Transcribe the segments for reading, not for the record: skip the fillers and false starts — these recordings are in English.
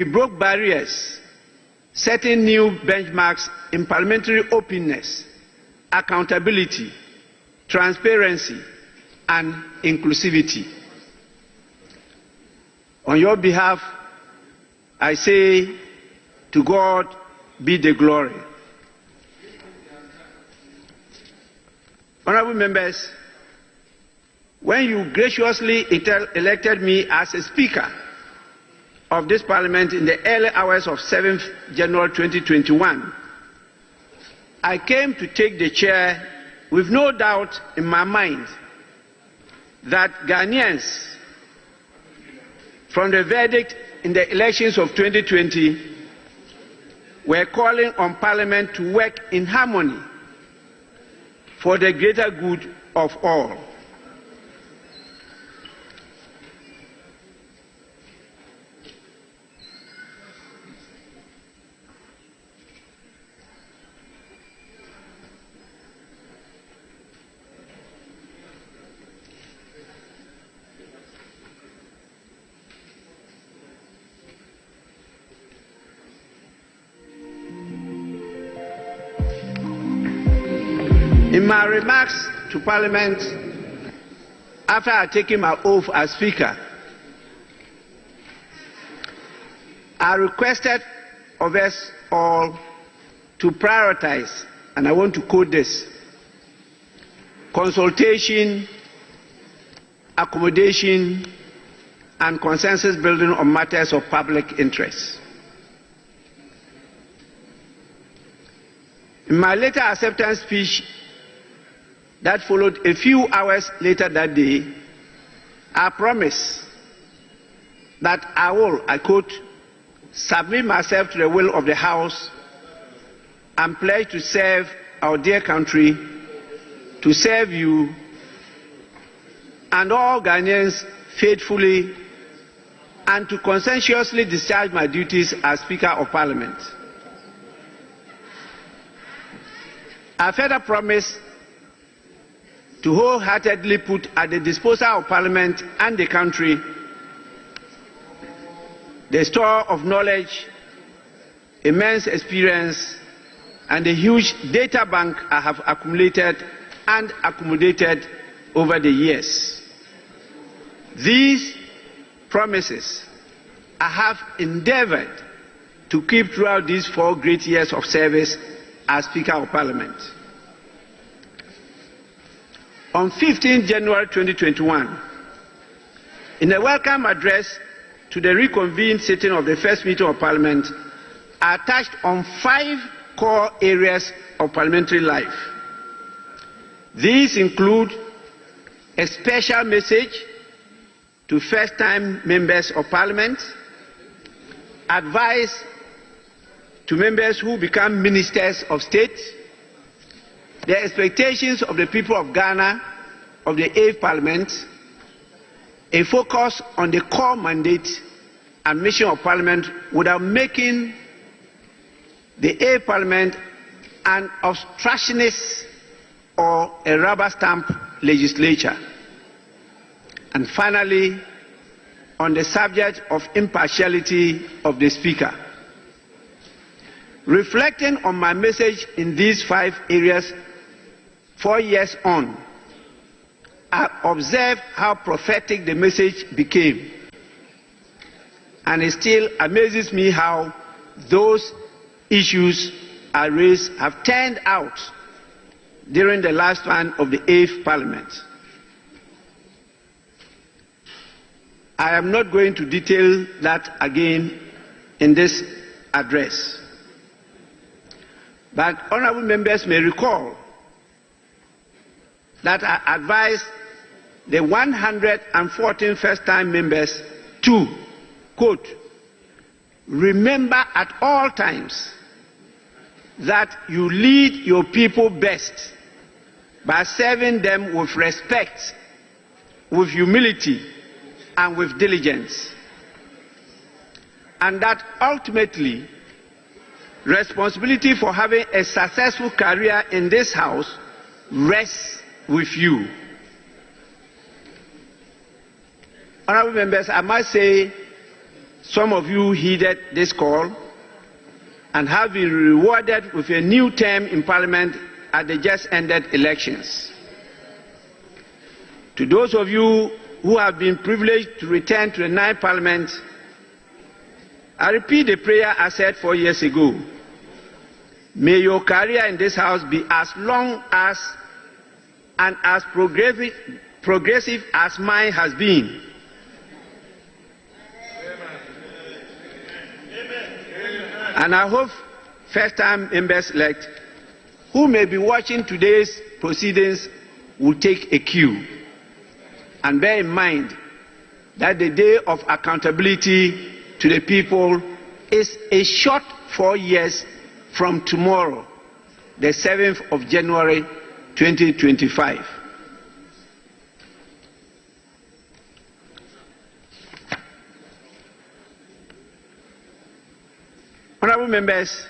broke barriers, setting new benchmarks in parliamentary openness, accountability, transparency, and inclusivity. On your behalf, I say, to God be the glory. Honorable members, when you graciously elected me as a Speaker of this Parliament in the early hours of 7th January 2021, I came to take the chair with no doubt in my mind that Ghanaians, from the verdict in the elections of 2020, were calling on Parliament to work in harmony for the greater good of all. In my remarks to Parliament, after I had taken my oath as Speaker, I requested of us all to prioritize, and I want to quote this: consultation, accommodation, and consensus building on matters of public interest. In my later acceptance speech that followed a few hours later that day, I promised that I will, I quote, submit myself to the will of the House and pledge to serve our dear country, to serve you and all Ghanaians faithfully, and to conscientiously discharge my duties as Speaker of Parliament. I further promise to wholeheartedly put at the disposal of Parliament and the country the store of knowledge, immense experience, and the huge data bank I have accumulated and accommodated over the years. These promises I have endeavored to keep throughout these 4 great years of service as Speaker of Parliament. On 15 January 2021, in a welcome address to the reconvened sitting of the first meeting of Parliament, I touched on 5 core areas of parliamentary life. These include a special message to first-time members of Parliament, advice to members who become ministers of state, the expectations of the people of Ghana, of the 8th Parliament, a focus on the core mandate and mission of Parliament without making the 8th Parliament an obstructionist or a rubber stamp legislature. And finally, on the subject of impartiality of the Speaker. Reflecting on my message in these 5 areas 4 years on, I observed how prophetic the message became. And it still amazes me how those issues I raised have turned out during the last one of the 8th Parliament. I am not going to detail that again in this address. But honourable members may recall that I advised the 114 first-time members to, quote, remember at all times that you lead your people best by serving them with respect, with humility, and with diligence. And that ultimately, responsibility for having a successful career in this House rests with you. Honourable members, I must say, some of you heeded this call and have been rewarded with a new term in Parliament at the just ended elections. To those of you who have been privileged to return to the ninth Parliament, I repeat the prayer I said 4 years ago. May your career in this House be as long as and as progressive as mine has been. And I hope first-time members-elect who may be watching today's proceedings will take a cue and bear in mind that the day of accountability to the people is a short 4 years from tomorrow, the 7th of January 2025. Honourable members,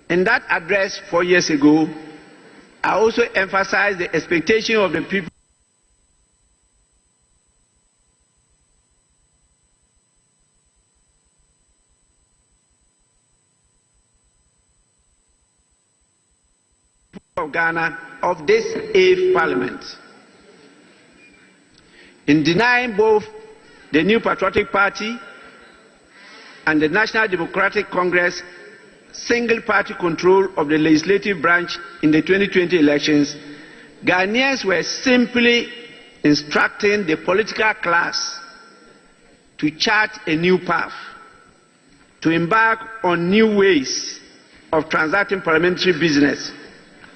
in that address 4 years ago, I also emphasized the expectation of the people of Ghana of this 8th Parliament. In denying both the New Patriotic Party and the National Democratic Congress single-party control of the legislative branch in the 2020 elections, Ghanaians were simply instructing the political class to chart a new path, to embark on new ways of transacting parliamentary business,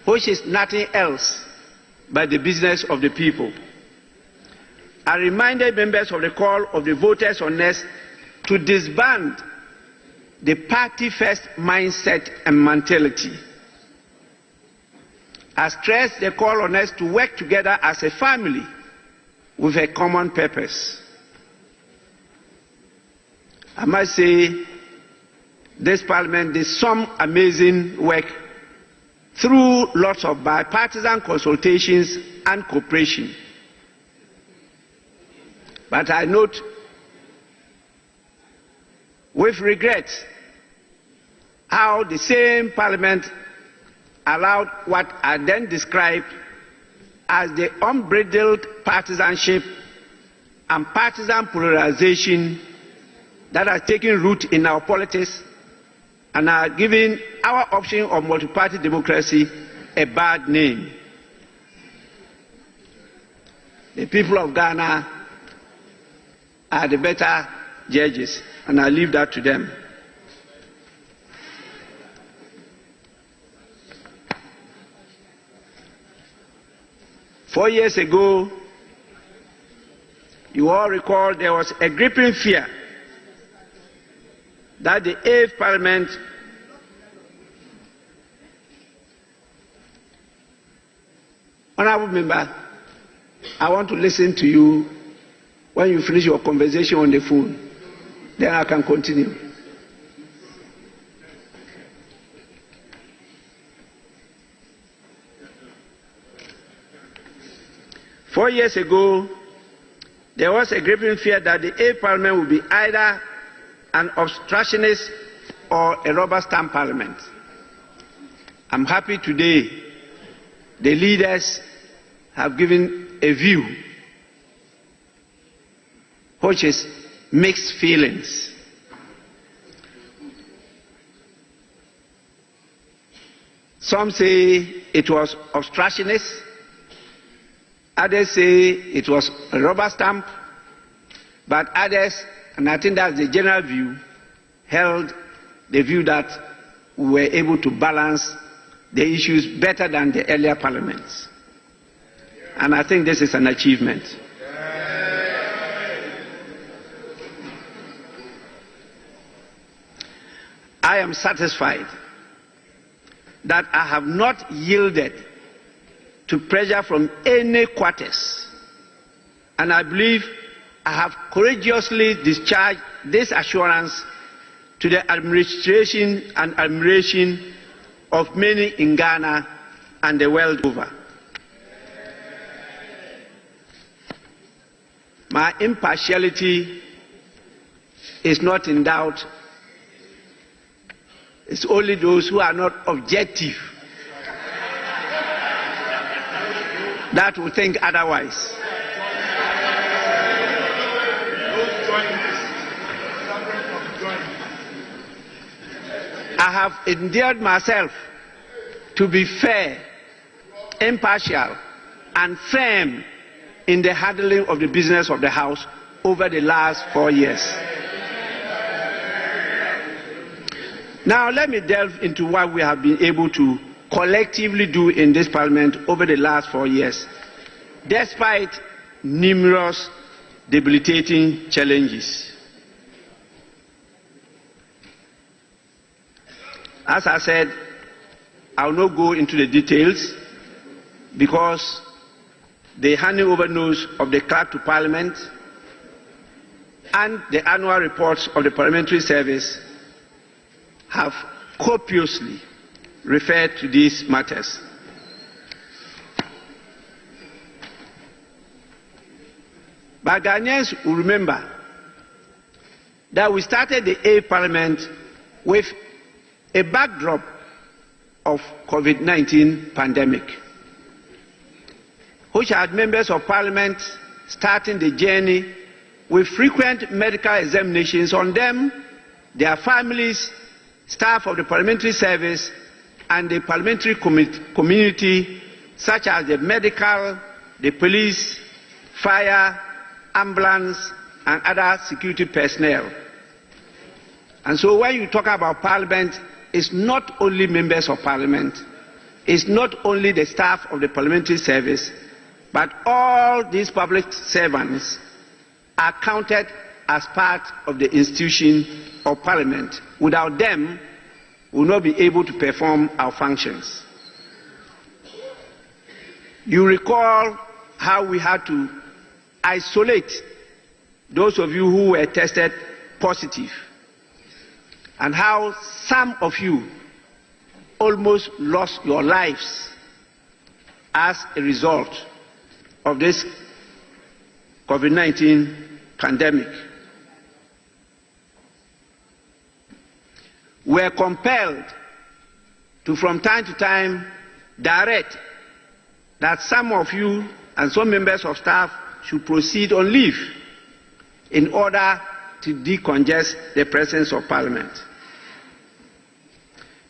which is nothing else but the business of the people. I reminded members of the call of the voters on us to disband the party-first mindset and mentality. I stressed the call on us to work together as a family with a common purpose. I must say, this Parliament did some amazing work through lots of bipartisan consultations and cooperation. But I note with regret how the same Parliament allowed what I then described as the unbridled partisanship and partisan polarization that has taken root in our politics and are giving our option of multi-party democracy a bad name. The people of Ghana are the better judges, and I leave that to them. Four years ago, you all recall there was a gripping fear that the 8th Parliament Honourable Member, I want to listen to you when you finish your conversation on the phone. Then I can continue. Four years ago, there was a gripping fear that the 8th Parliament would be either an obstructionist or a rubber stamp Parliament. I'm happy today the leaders have given a view which is mixed feelings. Some say it was obstructionist, others say it was a rubber stamp, but others, and I think that's the general view, held the view that we were able to balance the issues better than the earlier parliaments. And I think this is an achievement. I am satisfied that I have not yielded to pressure from any quarters, and I believe I have courageously discharged this assurance to the administration and admiration of many in Ghana and the world over. My impartiality is not in doubt. It's only those who are not objective that will think otherwise. I have endeared myself to be fair, impartial, and firm in the handling of the business of the House over the last 4 years. Now let me delve into what we have been able to collectively do in this Parliament over the last 4 years, despite numerous debilitating challenges. As I said, I will not go into the details because the handing over notes of the clerk to Parliament and the annual reports of the Parliamentary Service have copiously referred to these matters. But Ghanaians will remember that we started the 8th Parliament with a backdrop of COVID-19 pandemic, which had members of Parliament starting the journey with frequent medical examinations on them, their families, staff of the Parliamentary Service, and the parliamentary community, such as the medical, the police, fire, ambulance, and other security personnel. And so when you talk about Parliament, it's not only members of Parliament, it's not only the staff of the Parliamentary Service, but all these public servants are counted as part of the institution of Parliament. Without them, we will not be able to perform our functions. You recall how we had to isolate those of you who were tested positive, and how some of you almost lost your lives as a result of this COVID-19 pandemic. We are compelled to, from time to time, direct that some of you and some members of staff should proceed on leave in order to decongest the presence of Parliament.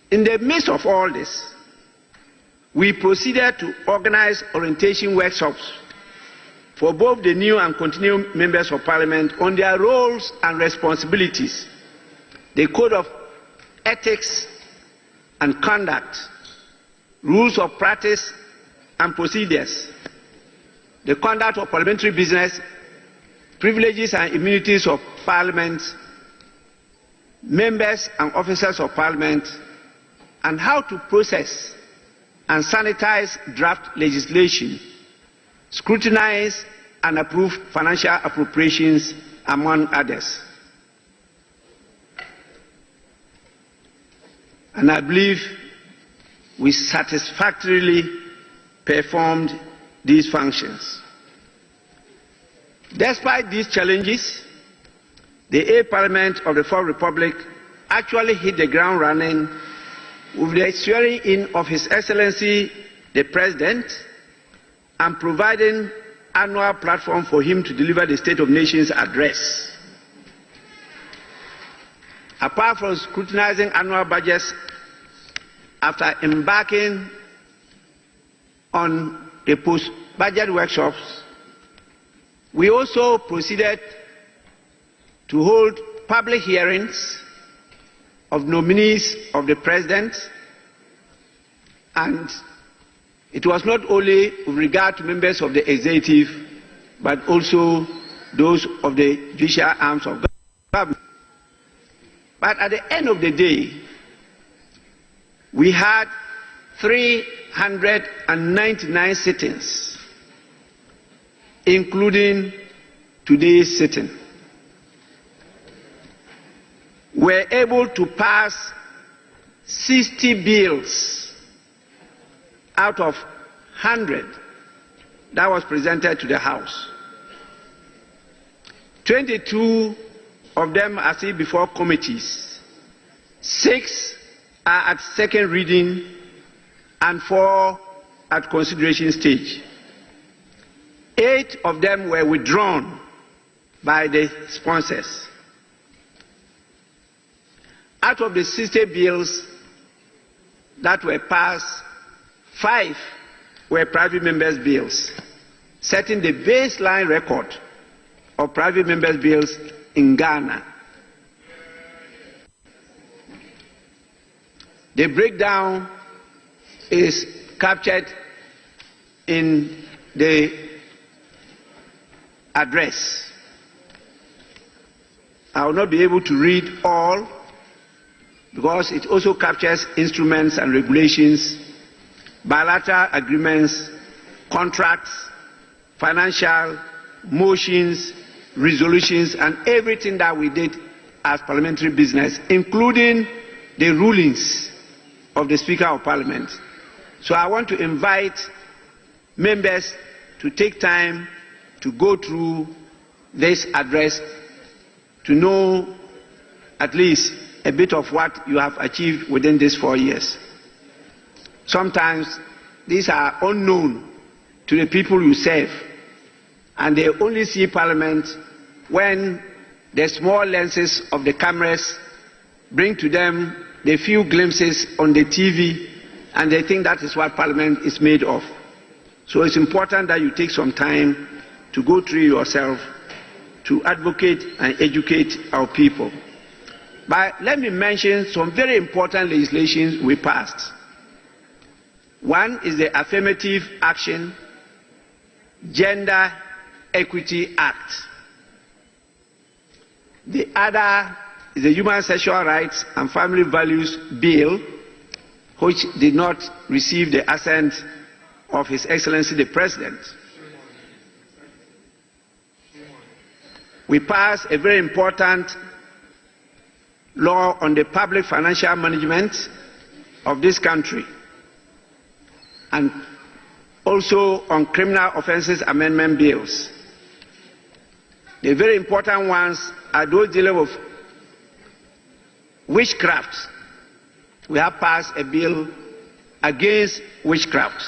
In the midst of all this, we proceeded to organize orientation workshops for both the new and continuing members of Parliament on their roles and responsibilities, the code of ethics and conduct, rules of practice and procedures, the conduct of parliamentary business, privileges and immunities of Parliament, members and officers of Parliament, and how to process and sanitize draft legislation, scrutinize and approve financial appropriations, among others. And I believe we satisfactorily performed these functions. Despite these challenges, the 8th Parliament of the 4th Republic actually hit the ground running with the swearing in of His Excellency the President and providing annual platform for him to deliver the State of Nations address. Apart from scrutinizing annual budgets, after embarking on the post-budget workshops, we also proceeded to hold public hearings of nominees of the President, and it was not only with regard to members of the executive, but also those of the judicial arms of government. But at the end of the day, we had 399 sittings, including today's sitting. We're able to pass 60 bills out of 100 that was presented to the House. 22 of them are still before committees, 6 are at second reading, and 4 at consideration stage. 8 of them were withdrawn by the sponsors. Out of the 60 bills that were passed, 5 were private members' bills, setting the baseline record of private members' bills in Ghana. The breakdown is captured in the address. I will not be able to read all because it also captures instruments and regulations, bilateral agreements, contracts, financial, motions, resolutions, and everything that we did as parliamentary business, including the rulings of the Speaker of Parliament. So I want to invite members to take time to go through this address to know at least a bit of what you have achieved within these 4 years. Sometimes these are unknown to the people you serve, and they only see Parliament when the small lenses of the cameras bring to them the few glimpses on the TV, and they think that is what Parliament is made of. So it's important that you take some time to go through yourself to advocate and educate our people. But let me mention some very important legislation we passed. One is the Affirmative Action Gender Equity Act. The other is the Human Sexual Rights and Family Values Bill, which did not receive the assent of His Excellency the President. We passed a very important law on the public financial management of this country, and also on criminal offences amendment bills. The very important ones are those dealing with witchcraft. We have passed a bill against witchcraft.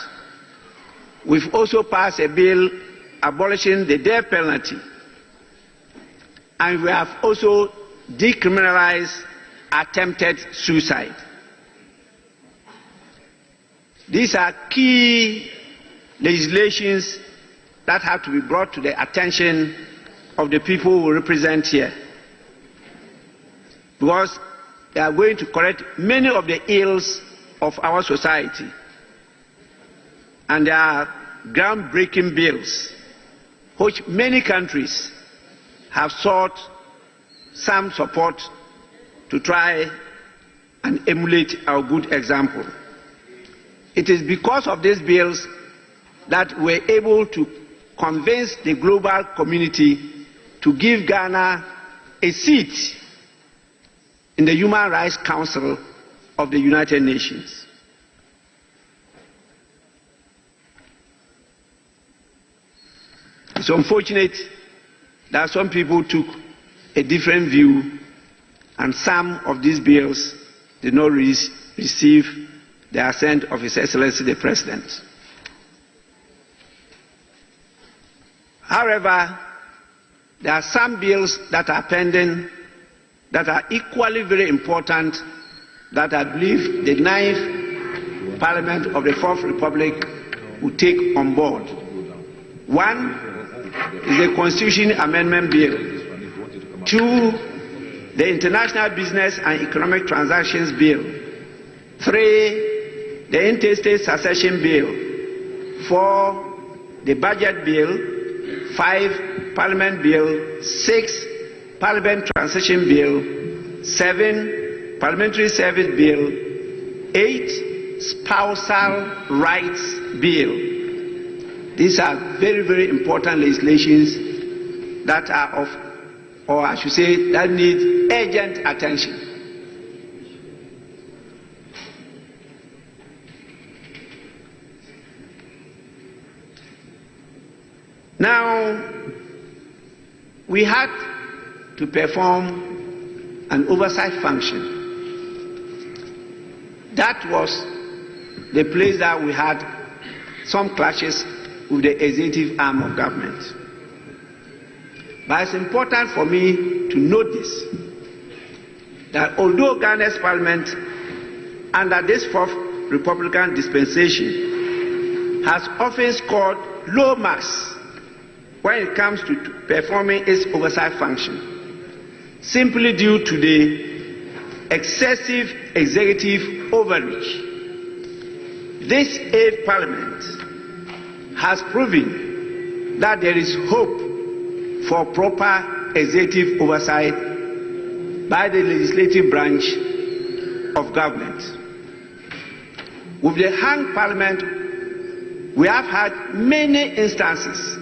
We've also passed a bill abolishing the death penalty. And we have also decriminalized attempted suicide. These are key legislations that have to be brought to the attention of the people we represent here, because they are going to correct many of the ills of our society. And they are groundbreaking bills which many countries have sought some support to try and emulate our good example. It is because of these bills that we're able to convince the global community to give Ghana a seat in the Human Rights Council of the United Nations. It's unfortunate that some people took a different view, and some of these bills did not receive the assent of His Excellency the President. However, there are some bills that are pending that are equally very important, that I believe the 9th Parliament of the 4th Republic will take on board. One is the Constitution Amendment Bill. 2, the International Business and Economic Transactions Bill. 3, the Interstate Succession Bill. 4, the Budget Bill. 5, Parliament Bill. 6, Parliament Transition Bill. 7, Parliamentary Service Bill. 8, Spousal Rights Bill. These are very, very important legislations that are of, or I should say, that need urgent attention. Now, we had to perform an oversight function. That was the place that we had some clashes with the executive arm of government. But it's important for me to note this, that although Ghana's parliament under this fourth Republican dispensation has often scored low marks when it comes to performing its oversight function, simply due to the excessive executive overreach, this eighth parliament has proven that there is hope for proper executive oversight by the legislative branch of government. With the hung parliament, we have had many instances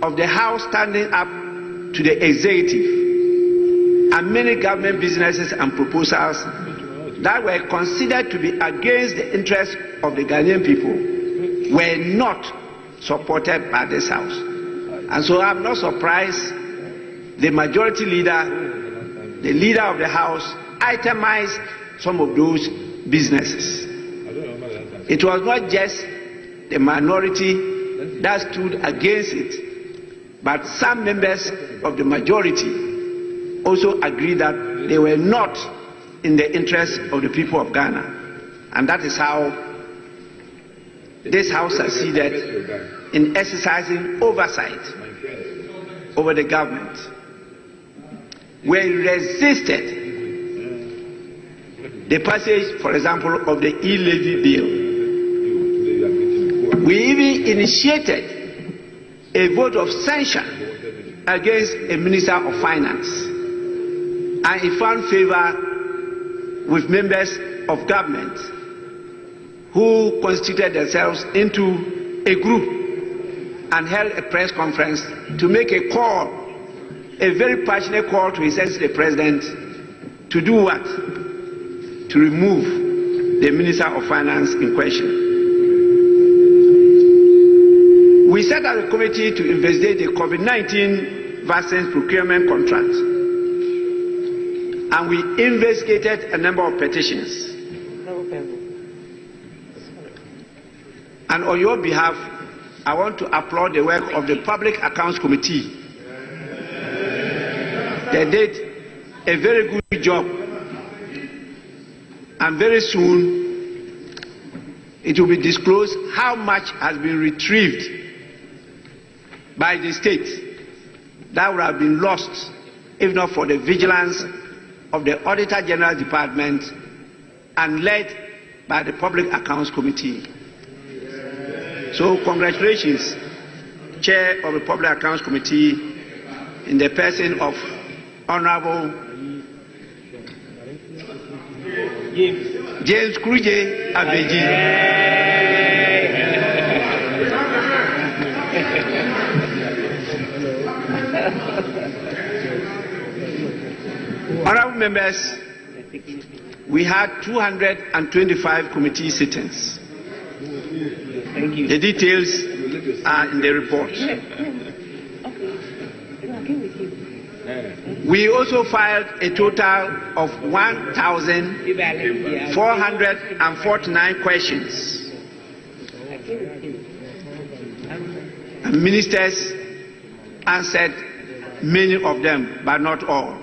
of the House standing up to the executive, and many government businesses and proposals that were considered to be against the interests of the Ghanaian people were not supported by this House. And so I'm not surprised the majority leader, the leader of the House, itemized some of those businesses. It was not just the minority that stood against it, but some members of the majority also agreed that they were not in the interest of the people of Ghana. And that is how this House succeeded in exercising oversight over the government. We resisted the passage, for example, of the e-levy bill. We even initiated a vote of censure against a minister of finance, and it found favor with members of government who constituted themselves into a group and held a press conference to make a call, a very passionate call to His Excellency the President to do what? To remove the Minister of Finance in question. We set up a committee to investigate the COVID-19 vaccine procurement contract, and we investigated a number of petitions. And on your behalf, I want to applaud the work of the Public Accounts Committee. They did a very good job, and very soon it will be disclosed how much has been retrieved by the state that would have been lost if not for the vigilance of the Auditor General Department and led by the Public Accounts Committee. So congratulations, Chair of the Public Accounts Committee, in the person of Honorable James Kruje Abeji. Honorable members, we had 225 committee sittings. The details are in the report. We also filed a total of 1,449 questions. And ministers answered many of them, but not all.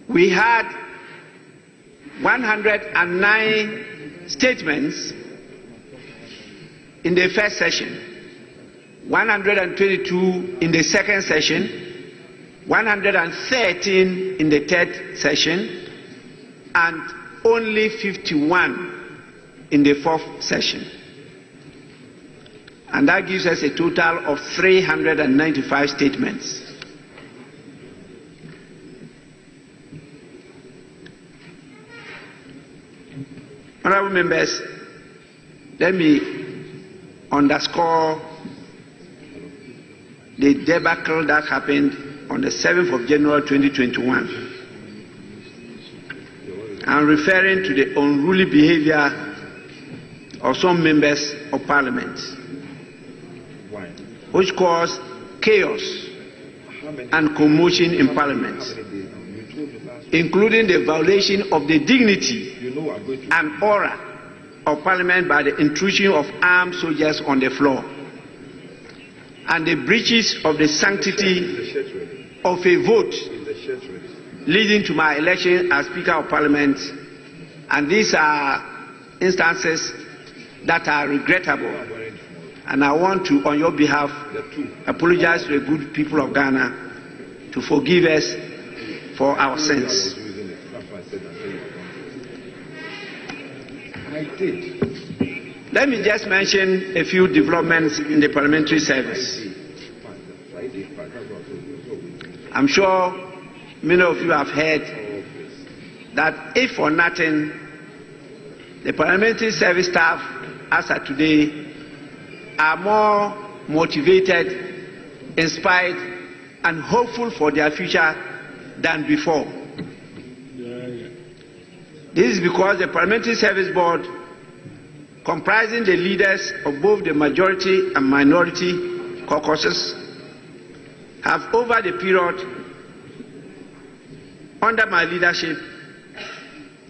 We had 109 statements in the first session, 122 in the second session, 113 in the third session, and only 51 in the fourth session. And that gives us a total of 395 statements. Honorable members, let me underscore the debacle that happened on the 7th of January 2021. I'm referring to the unruly behavior of some members of Parliament. which caused chaos and commotion in Parliament, including the violation of the dignity and aura of Parliament by the intrusion of armed soldiers on the floor, and the breaches of the sanctity of a vote leading to my election as Speaker of Parliament. And these are instances that are regrettable, and I want to, on your behalf, apologize to the good people of Ghana to forgive us for our sins. Let me just mention a few developments in the parliamentary service. I'm sure many of you have heard that if for nothing, the parliamentary service staff as of today are more motivated, inspired, and hopeful for their future than before. This is because the Parliamentary Service Board, comprising the leaders of both the majority and minority caucuses, have over the period under my leadership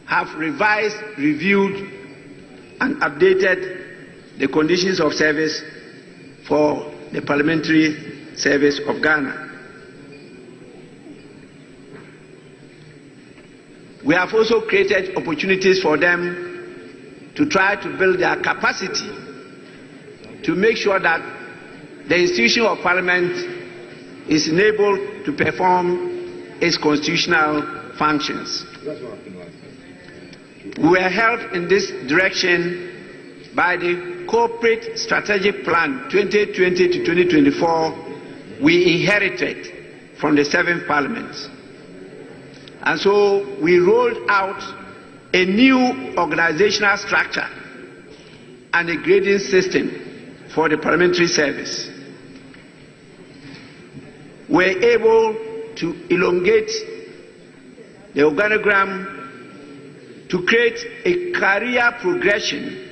have revised, reviewed, and updated the conditions of service for the parliamentary service of Ghana. We have also created opportunities for them to try to build their capacity to make sure that the institution of Parliament is enabled to perform its constitutional functions. We were helped in this direction by the Corporate Strategic Plan 2020 to 2024 we inherited from the 7th Parliament. And so we rolled out a new organizational structure and a grading system for the parliamentary service. We're able to elongate the organogram to create a career progression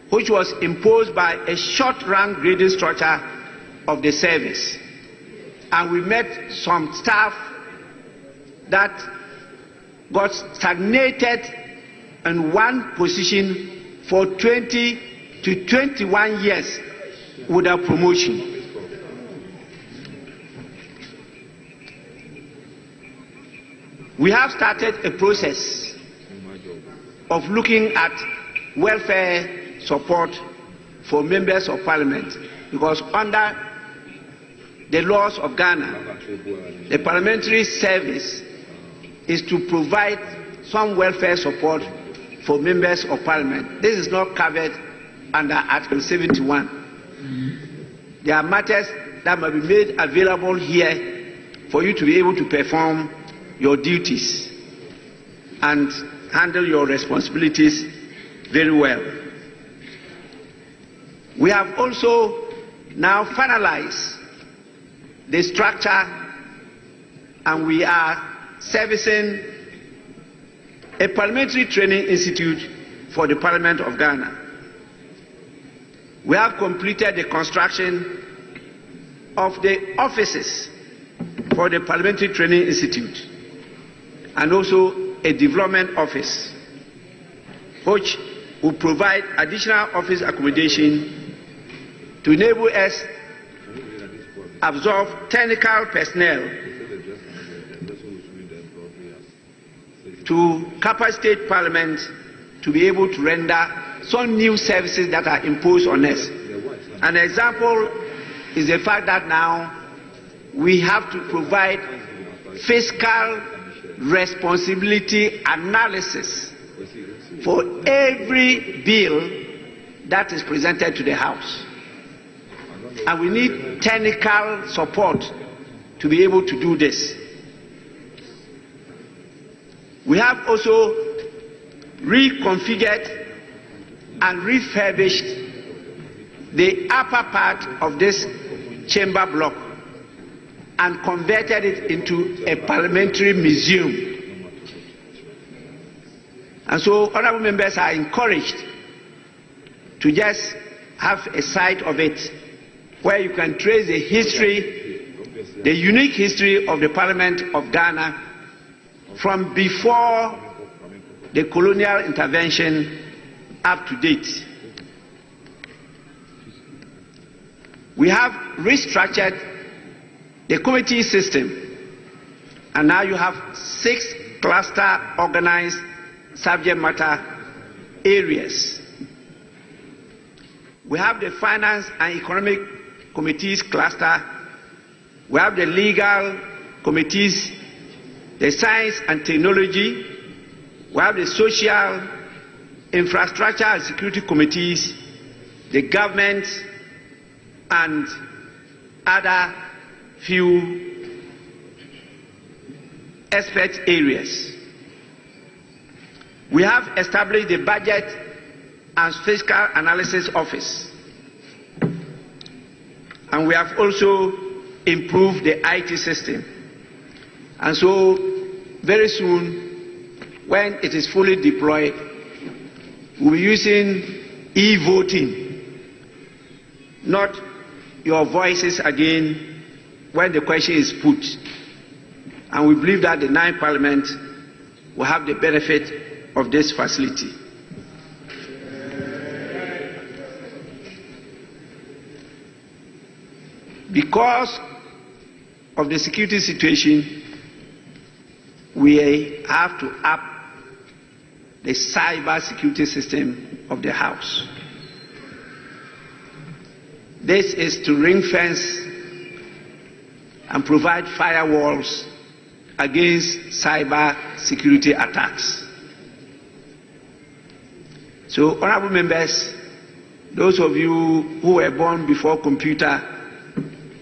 which was imposed by a short-run grading structure of the service. And we met some staff that got stagnated in one position for 20 to 21 years without promotion. We have started a process of looking at welfare support for members of Parliament, because under the laws of Ghana, the parliamentary service is to provide some welfare support for members of Parliament. This is not covered under Article 71. There are matters that must be made available here for you to be able to perform your duties and handle your responsibilities very well. We have also now finalized the structure, and we are servicing a parliamentary training institute for the Parliament of Ghana. We have completed the construction of the offices for the Parliamentary Training Institute and also a development office which will provide additional office accommodation to enable us absorb technical personnel to capacitate Parliament to be able to render some new services that are imposed on us. An example is the fact that now we have to provide fiscal responsibility analysis for every bill that is presented to the House. And we need technical support to be able to do this. We have also reconfigured and refurbished the upper part of this chamber block and converted it into a parliamentary museum. And so honorable members are encouraged to just have a sight of it where you can trace the history, the unique history of the Parliament of Ghana from before the colonial intervention up to date. We have restructured the committee system, and now you have 6 cluster organized subject matter areas. We have the finance and economic committees cluster, we have the legal committees, the science and technology, we have the social, infrastructure and security committees, the government, and other few expert areas. We have established the Budget and Fiscal Analysis Office, and we have also improved the IT system. And so very soon, when it is fully deployed, we'll be using e-voting, not your voices again when the question is put. And we believe that the 9th Parliament will have the benefit of this facility. Because of the security situation, we have to up the cyber security system of the House. This is to ring-fence and provide firewalls against cyber security attacks. So, honorable members, those of you who were born before computer,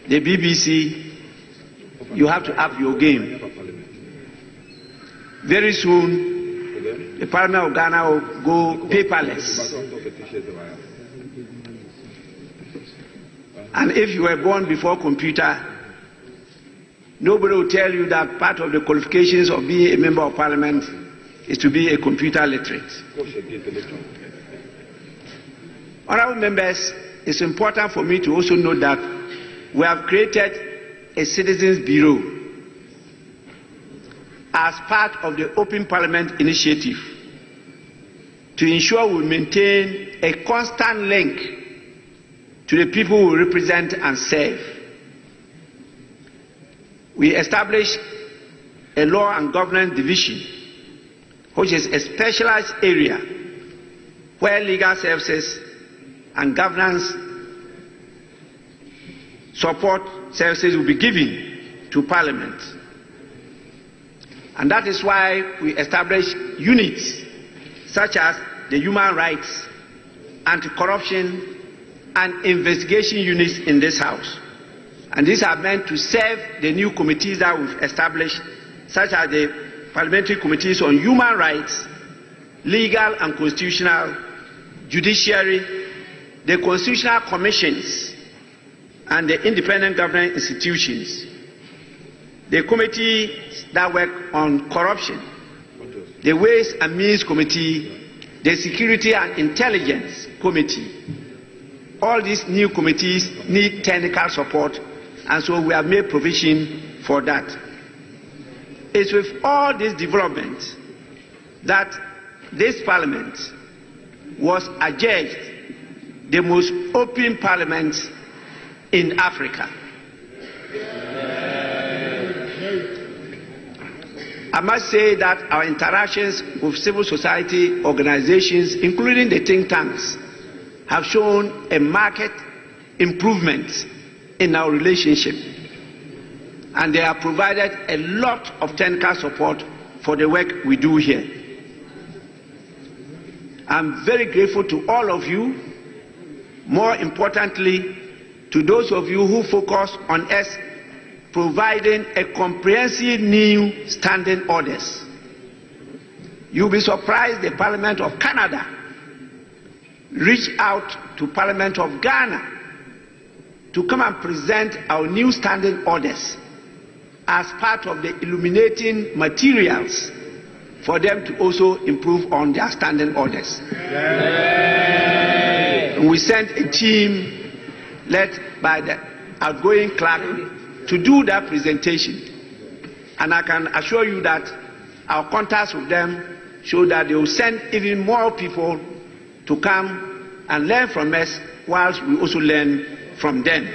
the BBC, you have to up your game. Very soon, the Parliament of Ghana will go paperless. And if you were born before computer, nobody will tell you that part of the qualifications of being a member of Parliament is to be a computer literate. Honorable members, it's important for me to also note that we have created a Citizens Bureau as part of the Open Parliament initiative to ensure we maintain a constant link to the people we represent and serve. We established a Law and Governance Division, which is a specialized area where legal services and governance support services will be given to Parliament. And that is why we established units such as the Human Rights, Anti-Corruption, and Investigation units in this House. And these are meant to serve the new committees that we've established, such as the parliamentary committees on human rights, legal and constitutional, judiciary, the constitutional commissions, and the independent government institutions, the committees that work on corruption, the Ways and Means Committee, the Security and Intelligence Committee. All these new committees need technical support, and so we have made provision for that. It's with all these developments that this Parliament was adjudged the most open Parliament in Africa. I must say that our interactions with civil society organizations, including the think tanks, have shown a marked improvement in our relationship, and they have provided a lot of technical support for the work we do here. I'm very grateful to all of you, more importantly to those of you who focus on us providing a comprehensive new standing orders. You'll be surprised the Parliament of Canada reached out to Parliament of Ghana to come and present our new standing orders as part of the illuminating materials for them to also improve on their standing orders. And we sent a team led by the outgoing clerk to do that presentation. And I can assure you that our contacts with them show that they will send even more people to come and learn from us, whilst we also learn from them.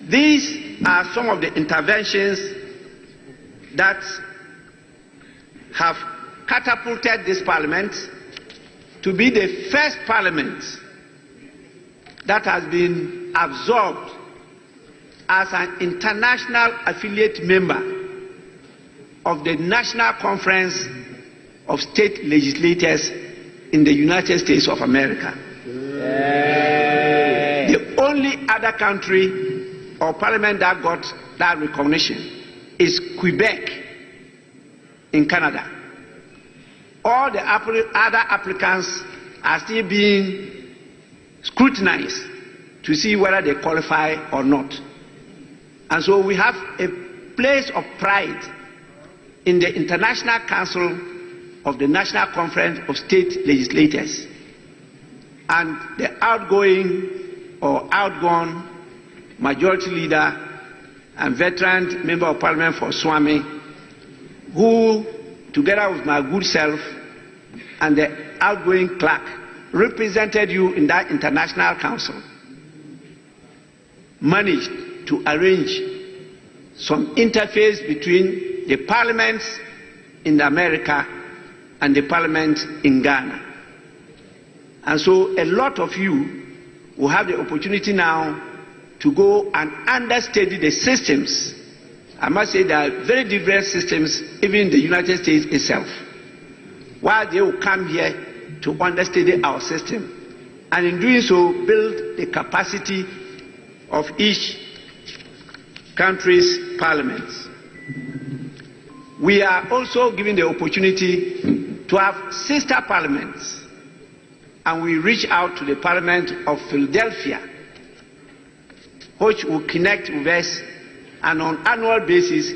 These are some of the interventions that have catapulted this parliament to be the first parliament that has been absorbed as an international affiliate member of the National Conference of State Legislators in the United States of America. The only other country or parliament that got that recognition is Quebec in Canada. All the other applicants are still being scrutinized to see whether they qualify or not. And so we have a place of pride in the International Council of the National Conference of State Legislators. And the outgoing or outgone majority leader and veteran member of parliament for Swami, who, together with my good self and the outgoing clerk, represented you in that international council, managed to arrange some interface between the parliaments in America and the parliament in Ghana. And so a lot of you will have the opportunity now to go and understudy the systems. I must say there are very different systems even in the United States itself, while they will come here to understudy our system, and in doing so build the capacity of each country's parliaments. We are also given the opportunity to have sister parliaments, and we reach out to the Parliament of Philadelphia, which will connect with us, and on an annual basis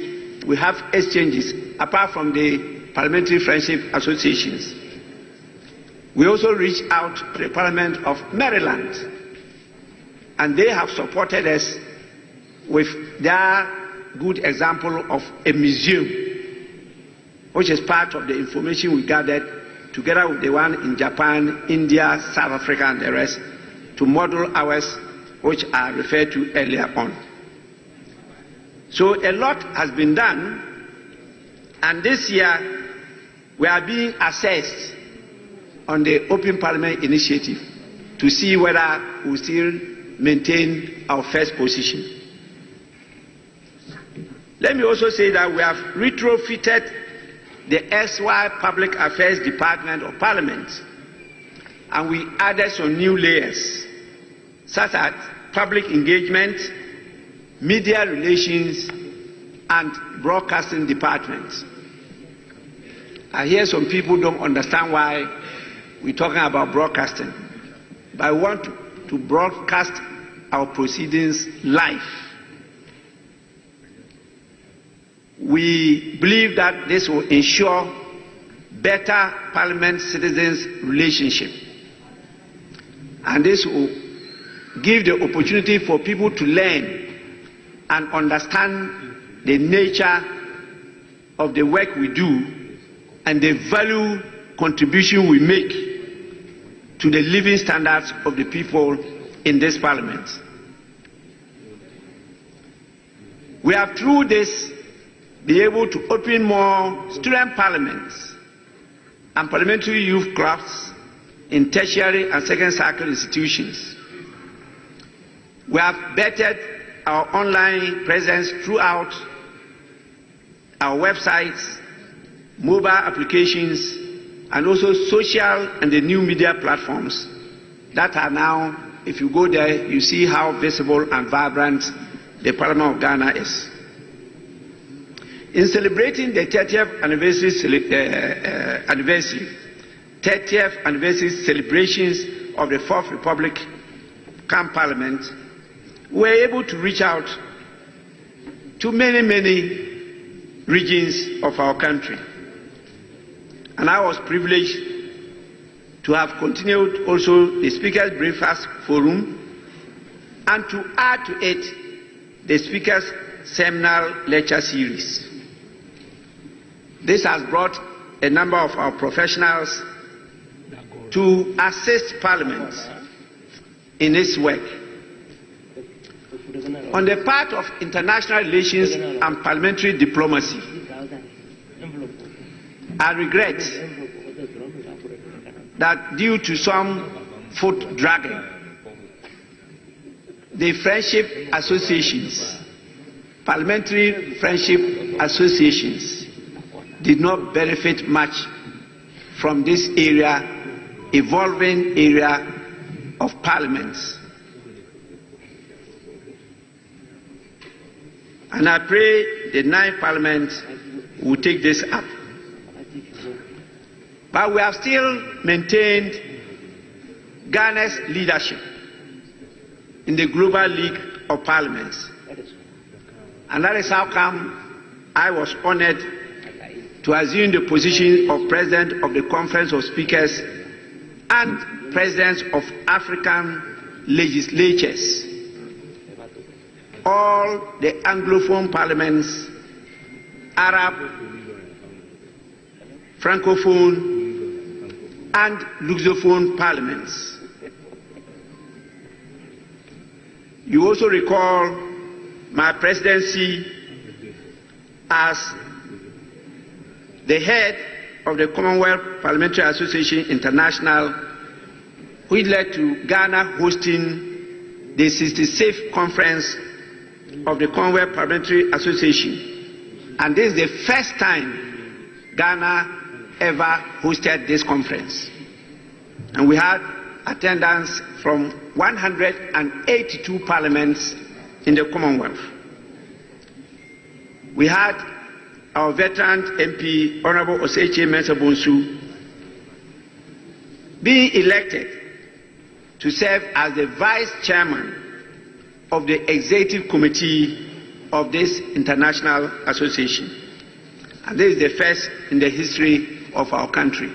we have exchanges apart from the parliamentary friendship associations. We also reach out to the Parliament of Maryland, and they have supported us with their good example of a museum, which is part of the information we gathered together with the one in Japan, India, South Africa and the rest, to model ours, which I referred to earlier on. So a lot has been done, and this year we are being assessed on the Open Parliament initiative to see whether we still maintain our first position. Let me also say that we have retrofitted the SY Public Affairs Department of Parliament, and we added some new layers, such as public engagement, media relations, and broadcasting departments. I hear some people don't understand why we're talking about broadcasting, but I want to broadcast our proceedings live. We believe that this will ensure better parliament-citizens relationship, and this will give the opportunity for people to learn and understand the nature of the work we do and the value contribution we make to the living standards of the people in this parliament. We have through this be able to open more student parliaments and parliamentary youth clubs in tertiary and second cycle institutions. We have bettered our online presence throughout our websites, mobile applications, and also social and the new media platforms that are now, if you go there, you see how visible and vibrant the Parliament of Ghana is. In celebrating the 30th anniversary celebrations of the Fourth Republic Parliament, we were able to reach out to many regions of our country. And I was privileged to have continued also the Speaker's Breakfast Forum and to add to it the Speaker's seminal lecture series. This has brought a number of our professionals to assist Parliament in its work. On the part of international relations and parliamentary diplomacy, I regret that due to some foot dragging, the friendship associations, parliamentary friendship associations, did not benefit much from this evolving area of parliaments. And I pray the 9th Parliament will take this up. But we have still maintained Ghana's leadership in the Global League of Parliaments. And that is how come I was honored to assume the position of President of the Conference of Speakers and Presidents of African legislatures. All the Anglophone parliaments, Arab, Francophone, and Lusophone parliaments. You also recall my presidency as the head of the Commonwealth Parliamentary Association International, which led to Ghana hosting the 66th conference of the Commonwealth Parliamentary Association. And this is the first time Ghana ever hosted this conference. And we had attendance from 182 parliaments in the Commonwealth. We had our veteran MP, Honorable Oseche Mensah-Bonsu, being elected to serve as the Vice Chairman of the Executive Committee of this international association. And this is the first in the history of our country.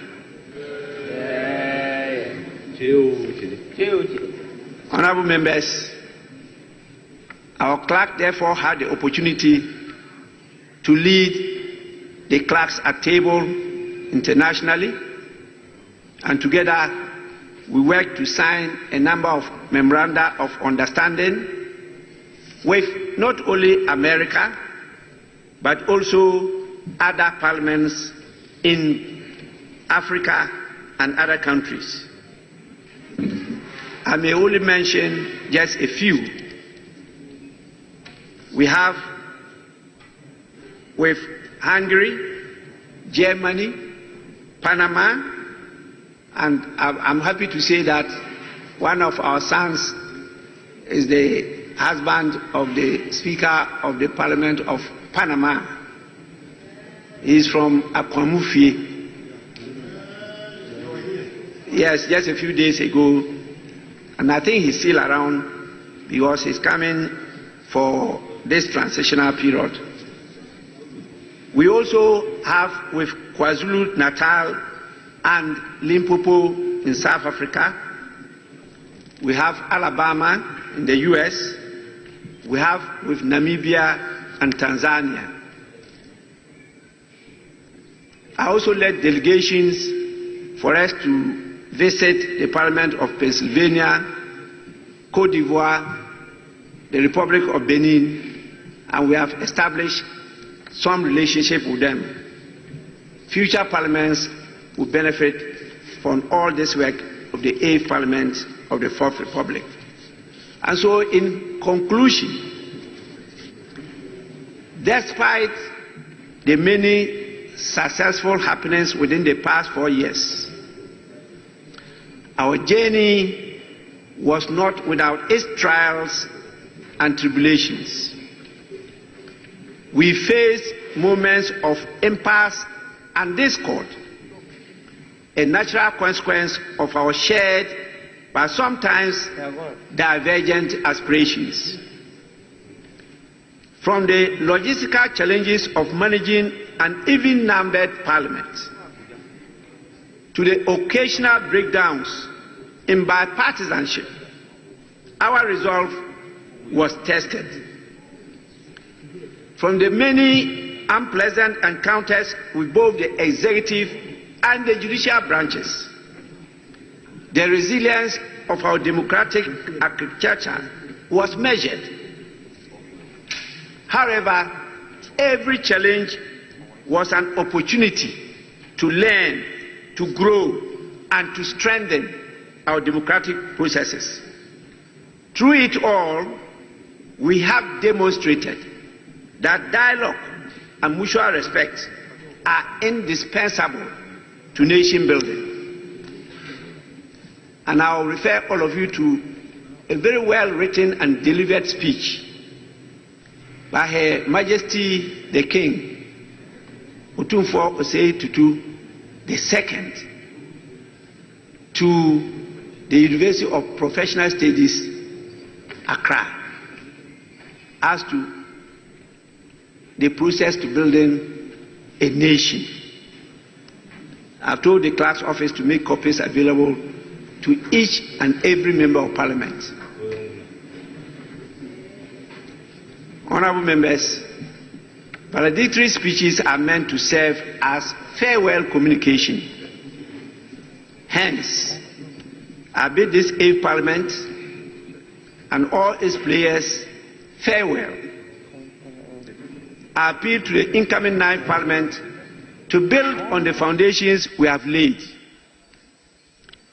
Honorable members, our clerk therefore had the opportunity to lead the clerks at table internationally, and together we worked to sign a number of memoranda of understanding with not only America but also other parliaments in Africa and other countries. I may only mention just a few. We have with Hungary, Germany, Panama, and I'm happy to say that one of our sons is the husband of the Speaker of the Parliament of Panama. He is from Akwamufie. Yes, just a few days ago, and I think he's still around because he's coming for this transitional period. We also have with KwaZulu-Natal and Limpopo in South Africa. We have Alabama in the US. We have with Namibia and Tanzania. I also led delegations for us to visit the Parliament of Pennsylvania, Cote d'Ivoire, the Republic of Benin, and we have established some relationship with them. Future parliaments will benefit from all this work of the 8th Parliament of the 4th Republic. And so, in conclusion, despite the many successful happenings within the past 4 years, our journey was not without its trials and tribulations. We faced moments of impasse and discord, a natural consequence of our shared but sometimes divergent aspirations. From the logistical challenges of managing an even-numbered parliament to the occasional breakdowns in bipartisanship, our resolve was tested. From the many unpleasant encounters with both the executive and the judicial branches, the resilience of our democratic architecture was measured. However, every challenge was an opportunity to learn, to grow, and to strengthen our democratic processes. Through it all, we have demonstrated that dialogue and mutual respect are indispensable to nation building. And I will refer all of you to a very well written and delivered speech by Her Majesty the King, Otumfuo Osei Tutu II, to the University of Professional Studies, Accra, as to the process to building a nation. I've told the clerk's office to make copies available to each and every member of Parliament. Honourable members, valedictory speeches are meant to serve as farewell communication. Hence, I bid this 8th Parliament and all its players farewell. I appeal to the incoming 9th Parliament to build on the foundations we have laid.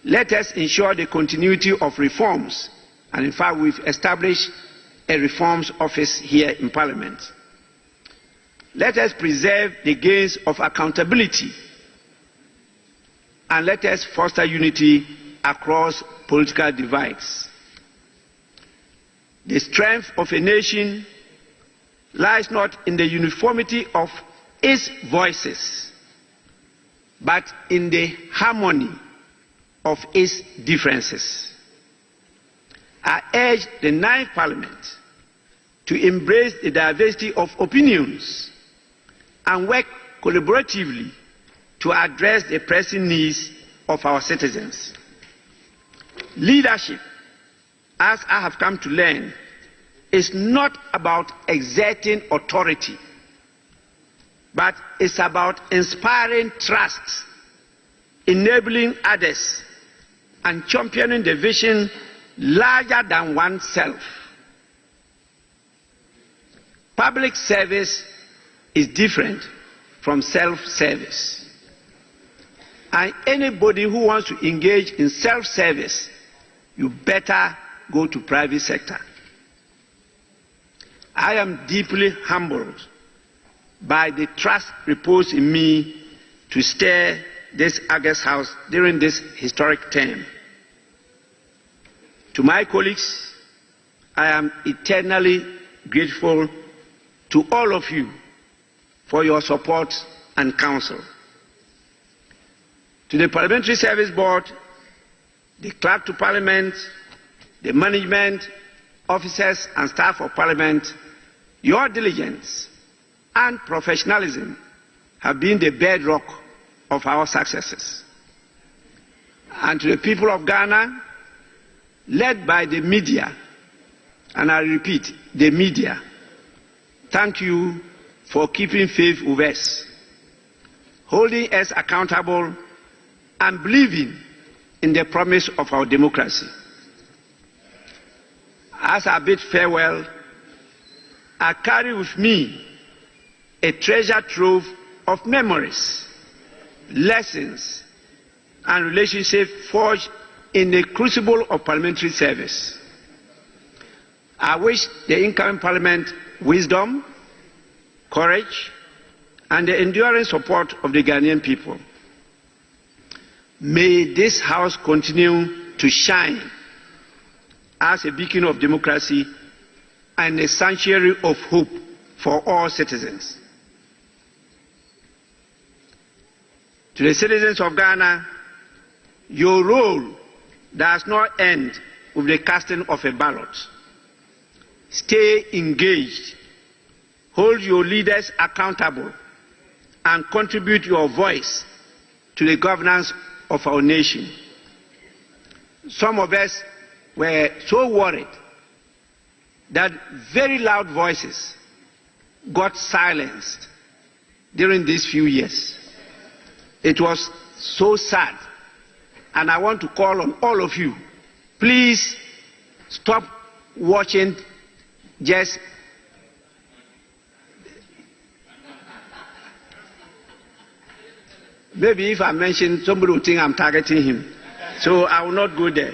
Let us ensure the continuity of reforms, and in fact we've established a reforms office here in Parliament. Let us preserve the gains of accountability, and let us foster unity across political divides. The strength of a nation lies not in the uniformity of its voices, but in the harmony of its differences. I urge the 9th Parliament to embrace the diversity of opinions and work collaboratively to address the pressing needs of our citizens. Leadership, as I have come to learn, is not about exerting authority, but it's about inspiring trust, enabling others, and championing the vision larger than oneself. Public service is different from self-service. And anybody who wants to engage in self-service, you better go to private sector. I am deeply humbled by the trust reposed in me to steer this August House during this historic term. To my colleagues, I am eternally grateful to all of you for your support and counsel. To the Parliamentary Service Board, the Clerk to Parliament, the management, officers and staff of Parliament, your diligence and professionalism have been the bedrock of our successes. And to the people of Ghana, led by the media, and I repeat, the media, thank you for keeping faith with us, holding us accountable, and believing in the promise of our democracy. As I bid farewell, I carry with me a treasure trove of memories, lessons, and relationships forged in the crucible of parliamentary service. I wish the incoming Parliament wisdom, courage, and the enduring support of the Ghanaian people. May this House continue to shine as a beacon of democracy and a sanctuary of hope for all citizens. To the citizens of Ghana, your role does not end with the casting of a ballot. Stay engaged, hold your leaders accountable, and contribute your voice to the governance of our nation. Some of us were so worried that very loud voices got silenced during these few years. It was so sad. And I want to call on all of you, please stop watching just maybe if I mention, somebody will think I'm targeting him. So I will not go there.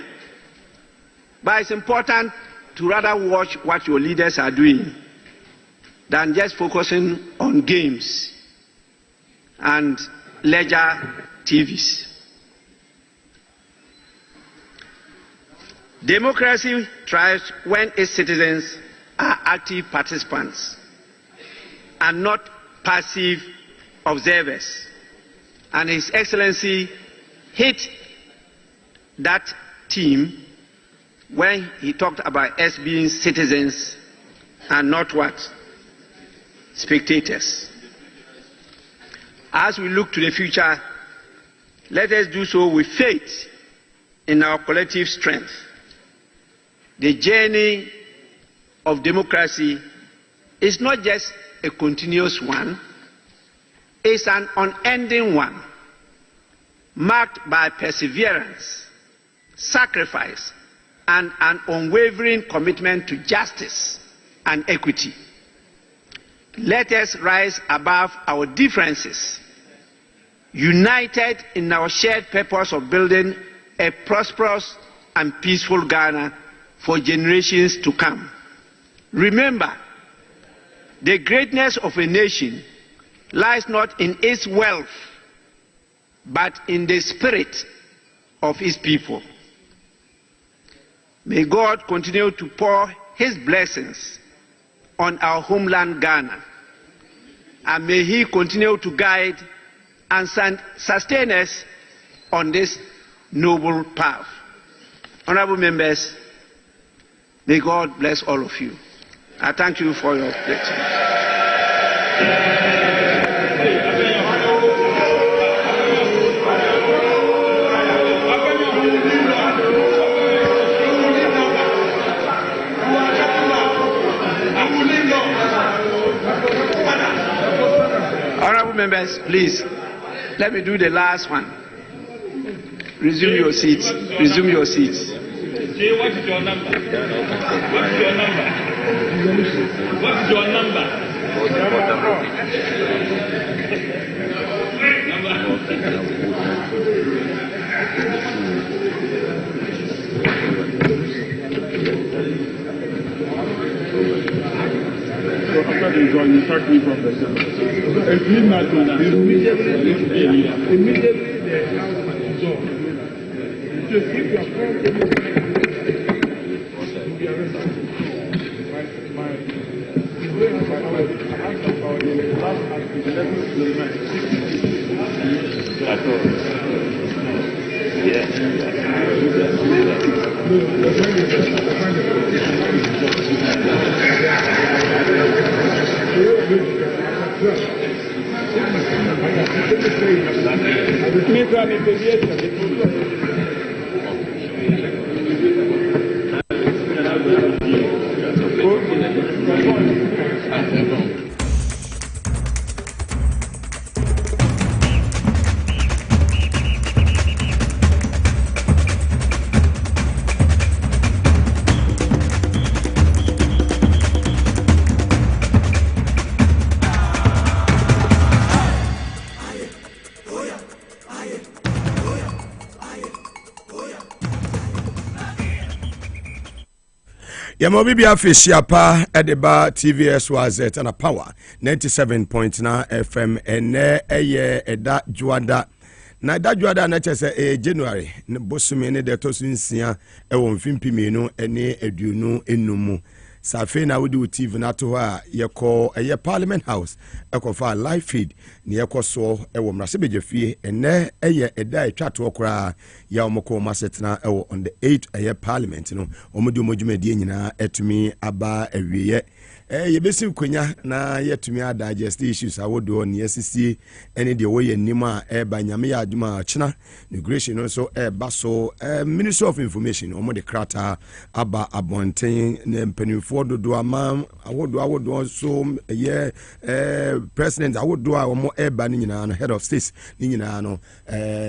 But it's important to rather watch what your leaders are doing than just focusing on games and leisure TVs. Democracy thrives when its citizens are active participants and not passive observers. And His Excellency hit that theme when he talked about us being citizens and not what? Spectators. As we look to the future, let us do so with faith in our collective strength. The journey of democracy is not just a continuous one, it's an unending one, marked by perseverance, sacrifice, and an unwavering commitment to justice and equity. Let us rise above our differences, united in our shared purpose of building a prosperous and peaceful Ghana for generations to come. Remember, the greatness of a nation lies not in its wealth, but in the spirit of its people. May God continue to pour His blessings on our homeland Ghana, and may He continue to guide and sustain us on this noble path. Honorable members, may God bless all of you. I thank you for your attention. Honorable members, please, let me do the last one. Resume your seats. Resume your seats. What is your number? What is your number? What is your number? So after the join, you start me from the center. If you not immediately the house is dissolved. Just if you are from Yamo bibi afishia pa edeba TVS wazet and a power 97.9 FM ene eye eda juada na eda juada na chese January ne bosumi ne de tosu nsia ewo mfimpimenu ene eduonu enumu safe na wudi TV na to a yeko eye Parliament House ekofa live feed ne yeko so ewo mrasebejefie ene eye eda etwato okra ya omoko masetna ewo on the 8th eye Parliament no omudi omodwumadi nyina etumi aba awieye yebesi kwenya na yetumi digest issues awodo ne yesisi ene de woye nima eba nyame ya adwuma achina immigration no so eba so Ministry of Information omo de krata aba abonten ne mpanimfo dodo ama awodo so ye president awodo a omo eba ni nyina no head of states ni nyina no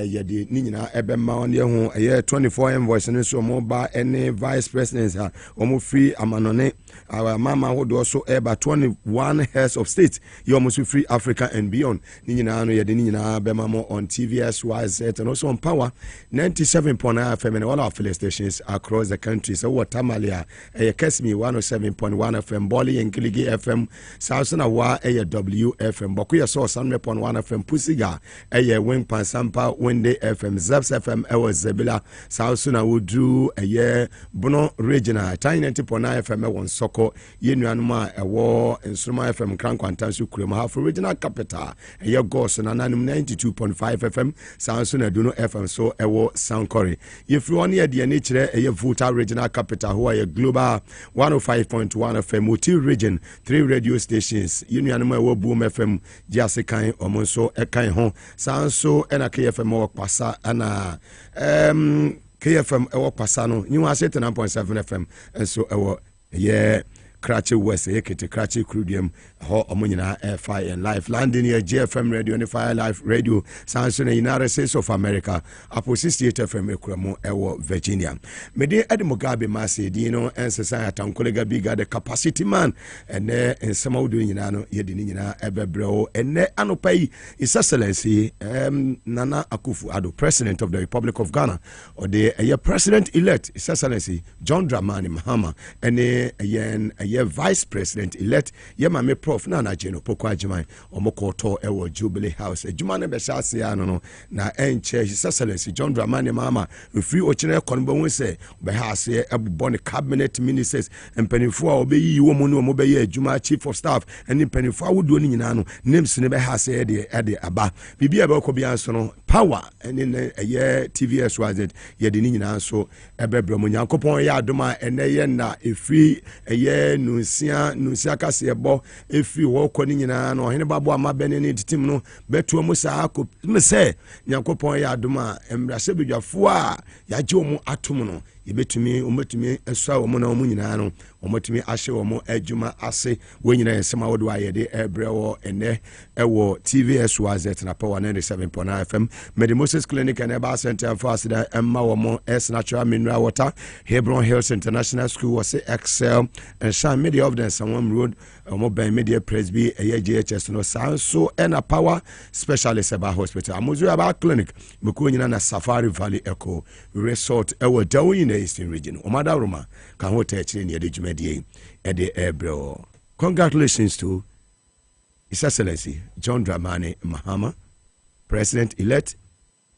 ye de ni nyina ebe ma on ye ho ye 24 invoice no so omo ba ene vice president ha omo free amanone our mama awodo so eba 21 heads of state you almost free Africa and beyond ni nyina no ye de ni nyina be ma mo on TVS YZ and also on Power 97.9 FM and all our affiliate stations across the country. So what Tamalia Kesmi 107.1 FM Boli and Kiligi FM Southern Awa WFM Bokuya Source 100.1 FM Pusiga Wing Pansampa Wende FM Zaps FM Ewa Zebila Southern Awudu Bono Regional 90.9 FM Ewa Soko Yenuanuma Ewa Nsuma FM Krankwantansu Kurema Half Regional Capital Gos and 92.5 FM Southern Aduno FM so Ewa Sankori. If you want the nature a Vuta regional capital who are a global 105.1 FM Muti region 3 radio stations Union Boom FM Jasikai Omonso Ekai Hon Sanso and a KFM or Pasa and KFM or Pasano you are 9.7 FM and so Krachi West, Ekiti, Krachi Crudium, Ho Omunina, Fire and Life, Landing here, GFM Radio and Fire Life Radio, Samson, United States of America, Apple 68 FM, Ekramo, Ewo, Virginia. Mede Ed Mugabe Maase, Dino, and Society, and colleague Biga, the capacity man, and there, and some of doing Yano, Yedinina, Ebebro, and there, Anopai, His Excellency, Nana Akufo-Addo, President of the Republic of Ghana, or the President elect, His Excellency, John Dramani Mahama, and a Vice President elect Yemame Prof Nana Jeno Poko Ajimai Omokoto Ewo Jubilee House Jumane Beshasi no na enche His Excellency John Dramani Mahama free ochine konbo won say behase ebobone cabinet ministers empanifo a obeyi wo mu no mo beye adwuma chief of staff eni empanifo awodo ni nyina no names ne behase de aba bibia be ko bia so no power eni eye TVS YZ ye de ni nyina so ebebre mo nyankopon ya adoma ene na efri eye nusia kase ebo efi wo kɔ ni nyina no hene babo amabene ne titim no beto mu saa ko me se nyankopon ya adoma emrase bedwafo a ya gye mu atom no yebetumi ometumi esua wo na wo nyina no ometumi ahye wo adwuma ase wo nyina yesema wo do ayede ebre wo ene ewo TVS YZ na Power 97.9 FM Medimosis Clinic and Eba Center for Asida Emma wo S Natural Mineral Water Hebron Hills International School was Excel and Shine Media of the Sanwam Road Mobile Media Presby JHS no so and a Power Specialist Eba Hospital Amuzu Eba Clinic Buku nyina na Safari Valley Echo Resort ewo dawo in the Eastern region Omada Roma kan hotel chire ne edwumadie ede ebro. Congratulations to His Excellency John Dramani Mahama, President-elect,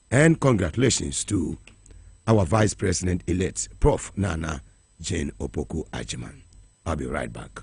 and congratulations to our Vice President-elect, Prof. Nana Jane Opoku Ajiman. I'll be right back.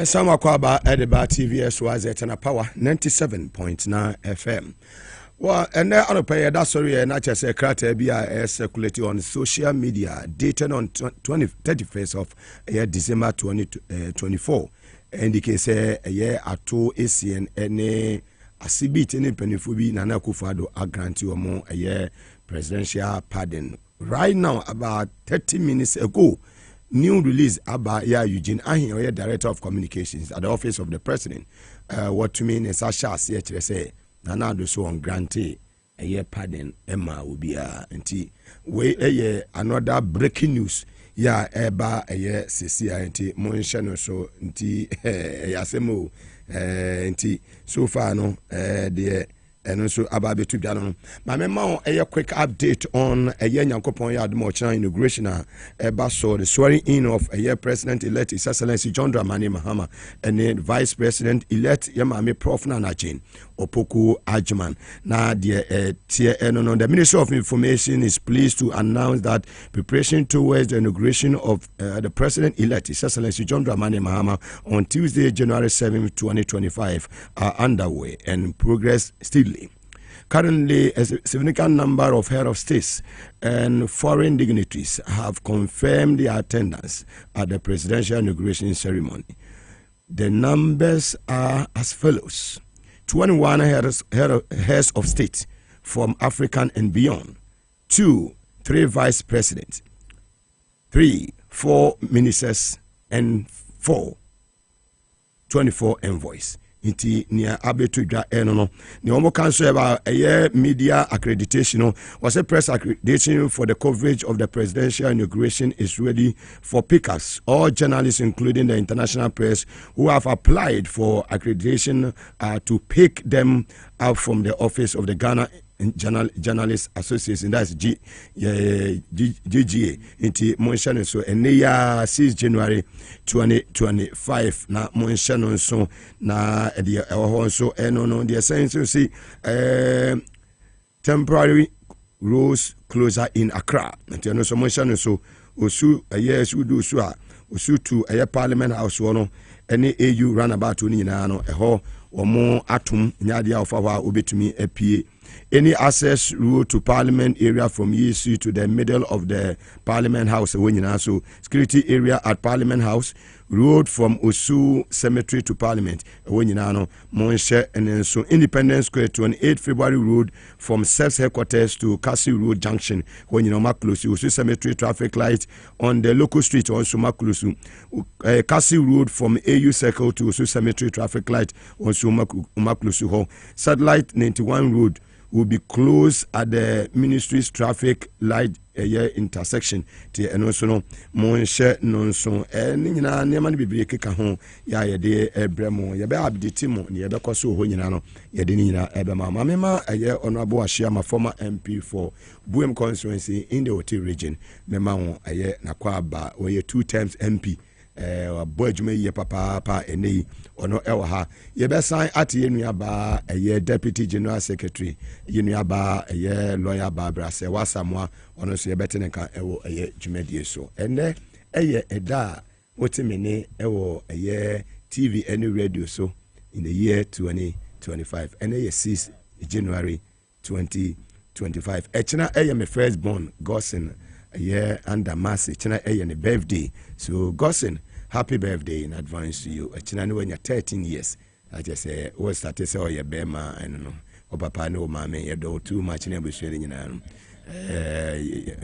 Some Aquaba Ediba TVS was at a power 97.9 FM. Well, and now on a pay that's sorry, and I just say crater be circulated on social media, dated on 31st of December 2024. Indicate say a year at 2 ACN and a CBT in Penifubi Nana Kufado a grant you more a year presidential pardon. Right now, about 30 minutes ago, new release about Eugene Ahin, Director of Communications at the Office of the President. What to mean is Sasha say Nana do so on grantee a year pardon Emma will be anti way a year another breaking news. Yeah, eba a year CCI Monshano so nti yasemo nti so far no the and also about to dano. My memo a quick update on a year Yankopon Yard Mochina inauguration so the swearing in of a year President elect His Excellency John Dramani Mahama and the Vice President elect Yamame Prof Nanachin Opoku Ajman. Now the Ministry of Information is pleased to announce that preparation towards the inauguration of the President elect His Excellency John Dramani Mahama on Tuesday, January 7, 2025 are underway and progress steadily. Currently, a significant number of head of states and foreign dignitaries have confirmed their attendance at the presidential inauguration ceremony. The numbers are as follows: 21 heads of state from Africa and beyond, 3 vice presidents, 4 ministers, and 24 envoys. Inti nia abetu dwa eno ni omo council about a year media accreditation was a press accreditation for the coverage of the presidential inauguration is ready for pickers. All journalists, including the international press, who have applied for accreditation to pick them out from the office of the Ghana Journalists Association, that's GGA, into Monshano. So, and they 6 January 2025. Now, Monshano, so now the also, and on the essence, you see, temporary roads closer in Accra. And you know, so Monshano, so, Osu, a year, do so, Osu to a Parliament House, one, any AU runabout to Ninano, a ho, or more atom, Nadia of our obitumi a PA. Any access road to Parliament area from ESU to the middle of the Parliament House, so security area at Parliament House, road from Osu Cemetery to Parliament, Monshe, and then so Independence Square to an 8 February road from SEPS headquarters to Castle Road Junction, Maklusu, Osu Cemetery traffic light on the local street, also Maklusu, Castle Road from AU Circle to Osu Cemetery traffic light, also Maklusu, Satellite 91 Road will be closed at the ministry's traffic light intersection. And also no Monshe nonso nina neman bibiri keka ho ya yede ebremo ye be update mo ne ye be kwaso ho nyina no ye de nyina ebe ma mama honorable Ashiama former MP for Buem constituency in the Oti region mema ho nakwa aba we 2 times MP boy adwuma ye papa eni ono ewa ha ye be sign at ye nuaba deputy general secretary ye nuaba lawyer Barbara se wasamwa ono so ye betene kan ewo dwumadie so ene eda wotimene ewo TV and radio so in the year 2025 ene 6 January 2025 echina my firstborn Gosin under Maase china my birthday. So Gosin, happy birthday in advance to you. China when you're 13 years. I just say what started say your bema I don't know. O papa no mama you do too much na buswere nyina no.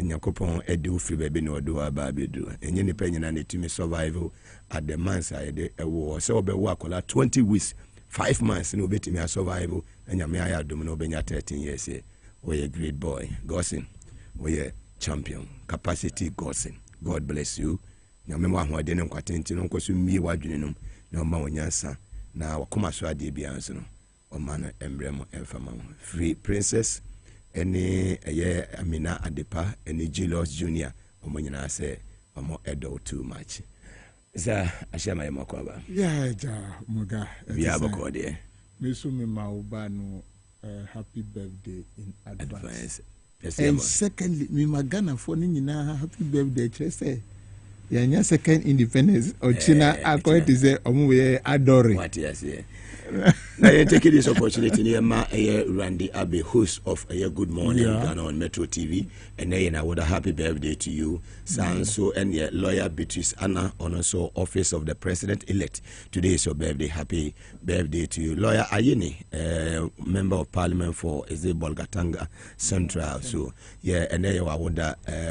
Nyakopon edu free baby no do aba bedu. Enye ni pe nyina na tumi survival at the months I dey ewo. So be wo akola 20 weeks 5 months no betimi survival. Enya me ayadum no benya 13 years. We a great boy. Gosin. We a champion capacity Gosin. God bless you. Na mema ho ade ne nkwatenti no nkoso mi wadwene no na ma wonyansa na wakoma so ade bia nso no o man embrem emfama free princess ene Amina Adepa ene Julius Junior o manyina se omo edo too much za ashama ye makwaba yeah ja muga bia bokode me so me ma oba no happy birthday in advance. Yes, and secondly me magana for ni nyina happy birthday say yeah, second independence or China according to say adore. What yes, yeah. Now you take this opportunity here, ma Randy Abbey, host of Good Morning Ghana on Metro TV, and then I would a happy birthday to you, Sanso, and your lawyer Beatrice Anna, on also office of the president elect. Today is your birthday. Happy birthday to you, lawyer Ayini, member of parliament for Bolgatanga Central. So yeah, and then I would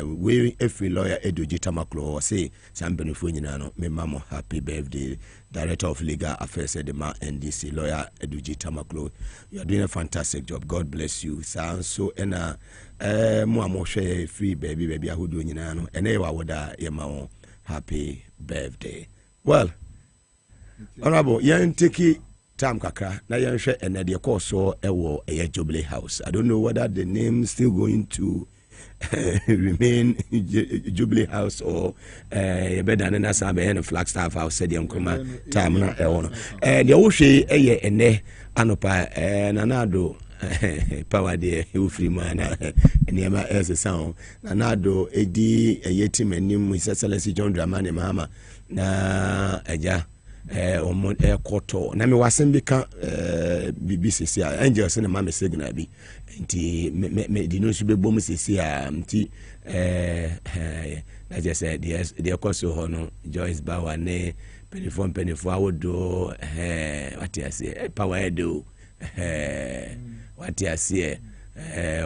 we every lawyer Edujita Maklo say somebody for you know, me mama happy birthday. Director of Legal Affairs at the NDC, lawyer Eduji Tamaklo. You are doing a fantastic job. God bless you. So and mo share free baby I would do and ewa woda yema happy birthday. Well, honorable yan take time kakra na yan share and the course so ewo a Jubilee House. I don't know whether the name still going to remain Jubilee House or better than that and Flagstaff House said Yankuma time na the Oshi ene anopa nanado power there you free man and as a sound nanado edi yetim enim His Excellency John Dramani Mahama na eja omo koto na me wasem bi ka BBC angels na mama signal bi nti me di no be bom sisi nti I just said yes the course ho no Joyce Bawa ne penifo awodo what you say power do what you say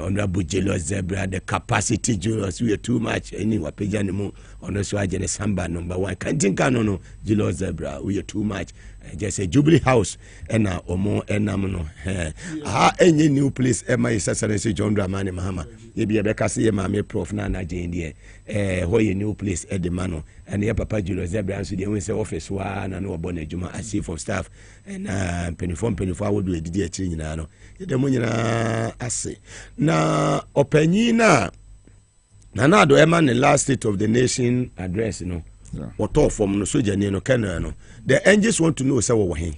honorable jealous zebra the capacity jealous we are too much anyway pejani mu ono so agene samba number 1 can't no jealous zebra we are too much just a Jubilee House and omo enam no any new place His Excellency John Dramani Mahama ye be be kase ye mama prof na na jendie ho ye new place at the mano and ye papa jealous zebra so dey we say office wa na no obo na adwuma as chief of staff and penifo awodo edidi akiri nyina no ye dem nyina ase na opanyina na nado eman the last state of the nation address you know what all from no soja ni no kana no the angels want to know say wo he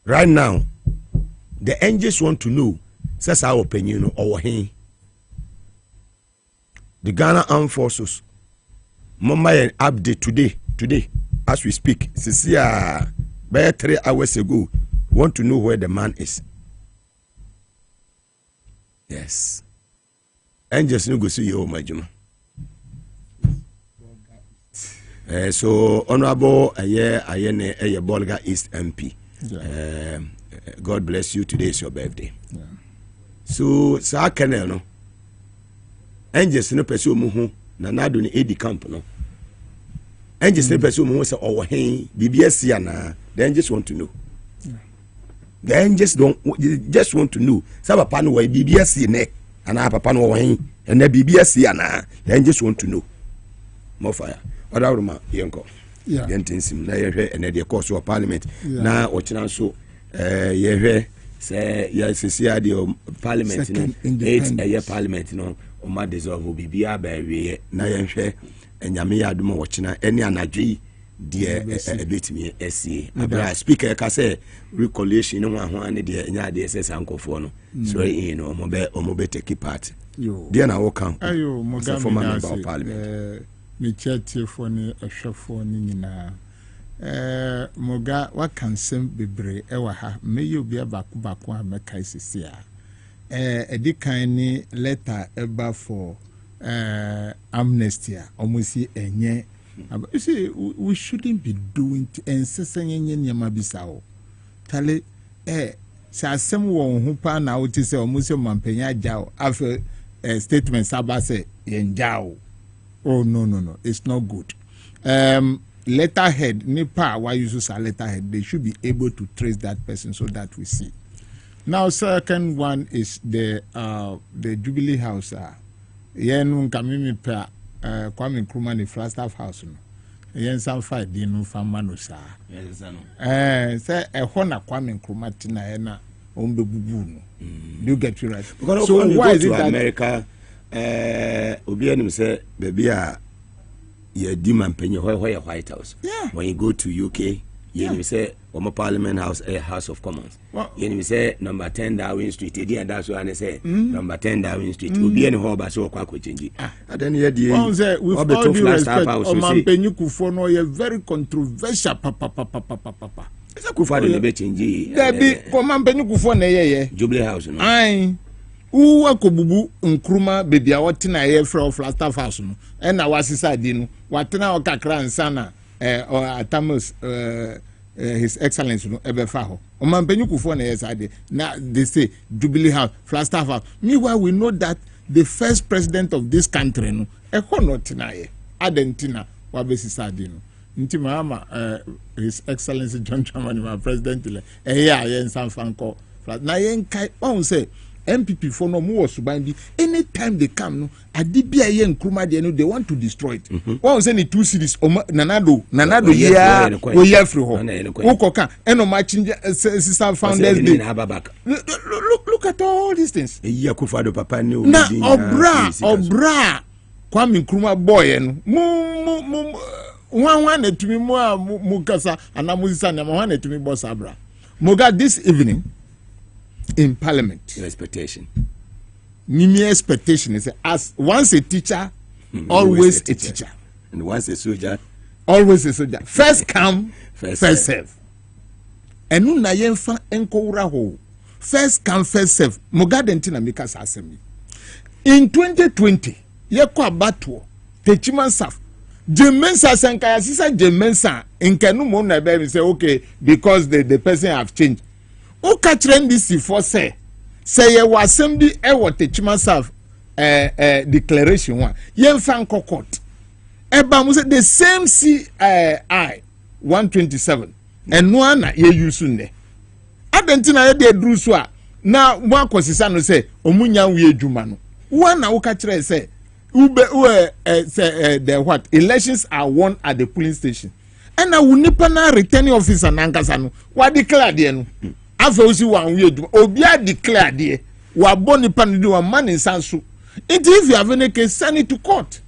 right now the angels want to know say sa opanyina no or he the Ghana Armed Forces mama update today as we speak sisia by 3 hours ago want to know where the man is. Yes. Angels no go see you, my Juma. So honorable Ayene Bolga East MP. God bless you. Today is your birthday. Yeah. So sa kanel no. Angels no pursue mu na nado ni edi camp no. Angels no pursue mu say owo hen BBS ya na. The angels want to know. Yeah. The angels just want to know. Sa papa no wa BBS ne. And our papa no wine and the BBS yana. Then just want to know more fire. What our ma yanko. Yeah. Gentensim na ye and the course of parliament. Na ochina so ye say yes the parliament no 8 year parliament no o ma deserve bibia ba we na ye hwe enyame ya aduma ochina any anadwi de ebetimi ese abra speaker ka say recollation no ho ane de nya de ese sankofo no so you know omo be take part de na wo kan ayo Mugabe Maase me chat for ni ahwefo ni nyina moga wa kansem bebre ewa ha me obi abako a meka isisi a edikan ni letter eba for amnesty almost enye. You see, we shouldn't be doing and saying Tale sa some one who pan out to say almost Mampenya Jao after a statement Sabase in Jao. Oh no, it's not good. Letterhead, Nipa, why you use a letterhead, they should be able to trace that person so that we see. Now, second one is the Jubilee House. Yen kamimi pa Kwame Nkrumah ni Flagstaff House no yen san fa di no fa mano sa say ho na Kwame Nkrumah tina e na on be bubu no do you get it right because so why is it that America obi anim say baby a ye di man penye ho White House when you go to UK You say Omo Parliament House, a House of Commons. You say number 10 Darwin Street. And that's what I say. Number 10 Darwin Street. Will be any hobby so quite change. And then here the with all due respect, Omampenyu Kufuor is very controversial. Papa. It's a Kufuor in the betting. There be Omampenyu Kufuor na Jubilee House. Aye. Uwa kobubu nkruma baby awotina ye from Flagstaff House no e na wasisa di no watena okakra nsana Atamos His Excellency no ebefa ho Omampenyu Kufuor na yesade na they say Jubilee House Flagstaff House meanwhile we know that the first president of this country no e ho no tina ye adentina wabesisa di no nti mama His Excellency John Dramani my president le ya ye nsan fanko na ye nkai on say MPP for no more suban anytime they come no adibia ye nkruma de no they want to destroy it. One say ni 2 cities nanado yeah we here free ho ukoka eno matching sister founders day look at all these things yeah Kufuor papa ni na obra Kwame Nkrumah boy no mu wan etumi mu kasa ana musisa na wan etumi boss abra moga this evening in Parliament. Your expectation. Mimi expectation is as once a teacher, always a teacher. And once a soldier, always a soldier. First come, first serve. And nu na yenfa enkowura ho. First come, first serve. Mugabe ntina mika sa asemi. In 2020, yeko abato Techiman Jemensa sankaya sisa Jemensa nkenu mo na be say okay because the person have changed. O catch NDC for say ye was assembly e what Techiman declaration one yen fan court eba mu say the same CI 127 and no na ye use ne adentina ye de dru so a na mo akosisa no say omunya we adwuma no one na o catch say the what elections are won at the polling station and na unipa na returning officer nankasa no wa declare de no afausi wan we adwuma obi a declare de wa boni pan de wa man insanso if you have any case send it to court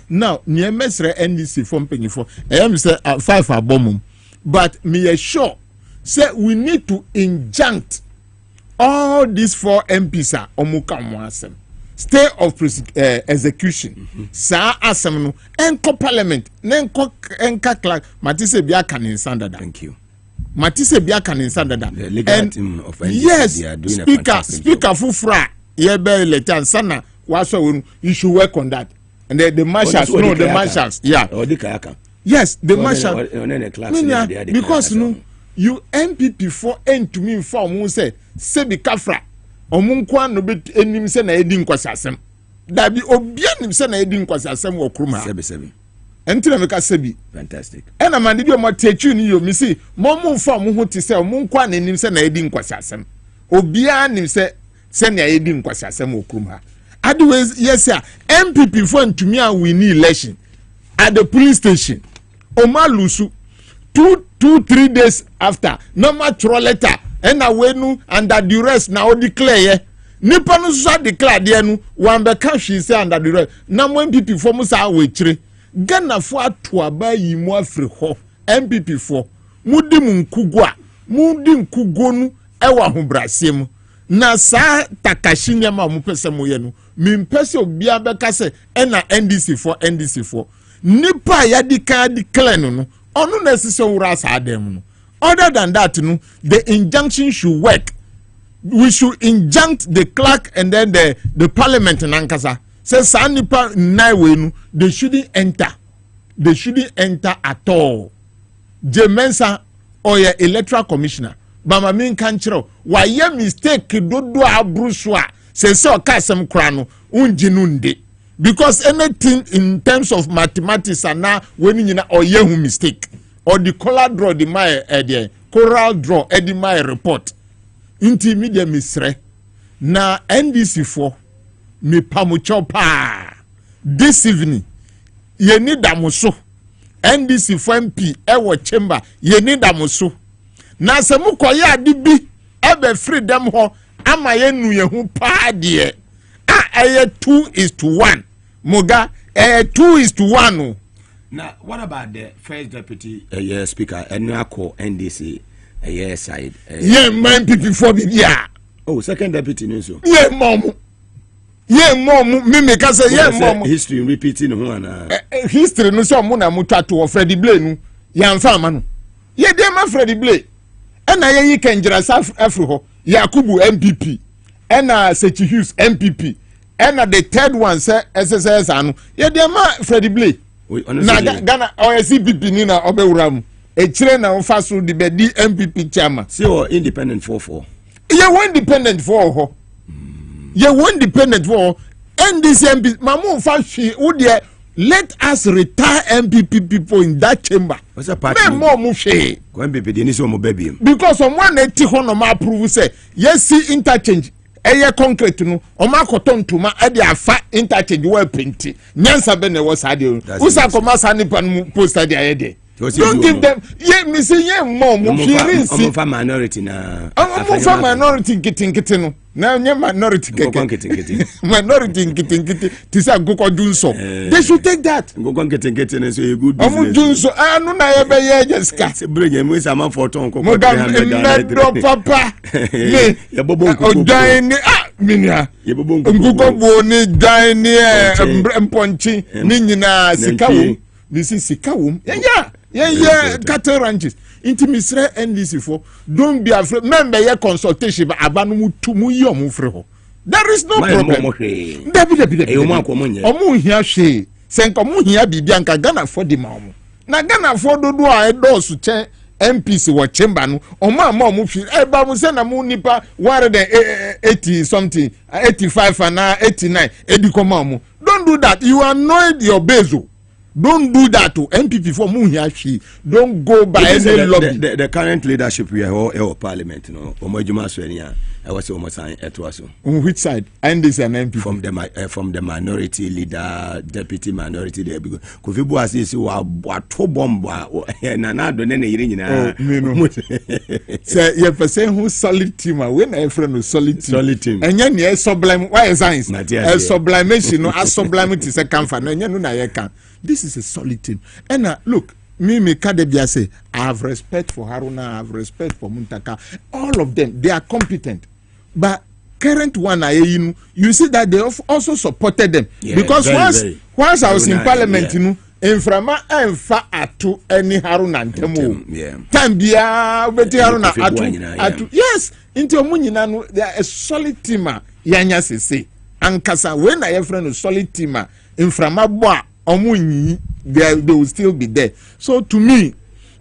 now near mesre NDC from penifo am say 5 abomum but me sure say we need to injunct all these 4 MPs are omuka mwasem stay of execution sa asem no enko parliament nenko enka clerk matise bia kan insandada. Thank you. Matise bia kan insandada. The legal team of NDC, yes, they are doing speaker fufra yebe letan sana waso you should work on that. And the marshals the marshals yeah. Yes, the marshals because you MPP for end to me inform who say sebi kafra omunkwa no be enim se na edi nkwasasem da bi obia nim se na edi nkwasasem wo kruma sebi entina me ka sebi fantastic ena mande bi o matechu ni yo mi si mo mfa mo ho ti se omunkwa na enim se na edi nkwasasem obia nim se na edi nkwasasem wo kruma otherwise yes sir MPP for ntumi a win election at the police station omalusu 2-3 days after normal throw letter and awenu under duress na o declare nipa no so declare de nu wan be ka hwi say under duress na mo MPP for musa we kire Ghana fo ato aba yi mu afri ho MPP for mudi mu nkugu a mudi nkugu nu e wa ho brasem na sa takashi nyama mo pese mo ye no mi mpese obi abeka se na NDC for nipa ya declare no onu na sise wura sa adem no. Other than that, the injunction should work. We should injunct the clerk and then the parliament in Ankasa. Says Sanipa Naiwenu, they shouldn't enter. They shouldn't enter at all. Jemensa or your electoral commissioner. Bama min kanchiro. Why ye mistake do abruswa. Says so kasem krano unjinunde. Because anything in terms of mathematics and now when you or ye who mistake. Or the color draw the my coral draw the my report inti media misre na NDC for me pamucho pa this evening ye need amuso NDC for MP ewo chamber ye need amuso na se mu koye ade bi ebe freedom ho ama ye nu ye hu pa de 2:1 moga 2:1 Now, what about the first deputy speaker, Enako NDC side? Yeah, man, people for BBA. Oh, second deputy, no so. Yeah, mom. Yeah, mom. Me make us say yeah, mom. History repeating one. History no so muna mutatu of Freddie Blay no. Ya mfama no. Yeah, dem ma Freddie Blay. Ena ye kenjira South Africa. Yakubu MPP. Ena Sechi Hughes MPP. Ena the third one say SSS anu. Yeah, dem ma Freddie Blay. Na Ghana OSCPP ni na obewuramu. Echire na mfa so de be di MPP chairman. See or independent 44. Yeah, one independent for ho. Yeah, one independent for NDC MP. Mamu fashi udie let us retire MPP people in that chamber. What's a party? Me more mushe. Go MPP dey niso mo baby. Because someone eti ho no ma approve say yes see interchange. Eye concrete no o ma koton tuma e dey afa interchange we penti. Nyansa be na wo sa de. Usa koma sa nipa no poster dey ayede. Don't give them. Yeah, me say yeah, mom. I'm for minority na. I'm for minority getting no. Now minority getting. Minority getting. Tisa go do so. They should take that. Go getting so a good business. Do so. Ah no na ebe ye just bring him with some for ton ko. Modern papa. Me. Ya bobo ko. Odan ni minia. Ya bobo ko. Nguko bo ni dan ni mponchi ni nyina sikawo. This is sikawum. Yeah, cattle ranches. Intimisre NDC for don't be afraid. Remember your consultation but abanu tumu yomu freho. There is no problem. Debi. Omu here she. Senko mu here bibi anka Ghana for the mamu. Na Ghana for do a endorse che MPC wa chamber no. Omu fi. Ba mu se na mu nipa 180 something, 85 and 89. Edikoma. Don't do that. You annoyed your bezo. Don't do that to MPP for Muhiashi. Don't go by any lobby. The current leadership we are all parliament, you know. Omojuma Swenia, I was almost at was. On which side? And this an MP from the minority leader, deputy minority there. Because Kufibu has this what two bomb and another than a Say you person who solid team. When a friend who solid team. And then sublime. Why is science? A sublimation, no, a sublimity is a comfort. And you know, I can. This is a solid team. And look, me Kadebia say, I have respect for Haruna, I have respect for Muntaka. All of them, they are competent. But current one, you see that they also supported them. Yeah, because once I was in parliament, you know, Inframa enfa atu any Haruna ntemu. Tambia beti Haruna atu. Yes, into Munyina, they are a solid team. Yanya se Ankasa when I have friend a solid team. Inframa boa. They will still be there. So to me,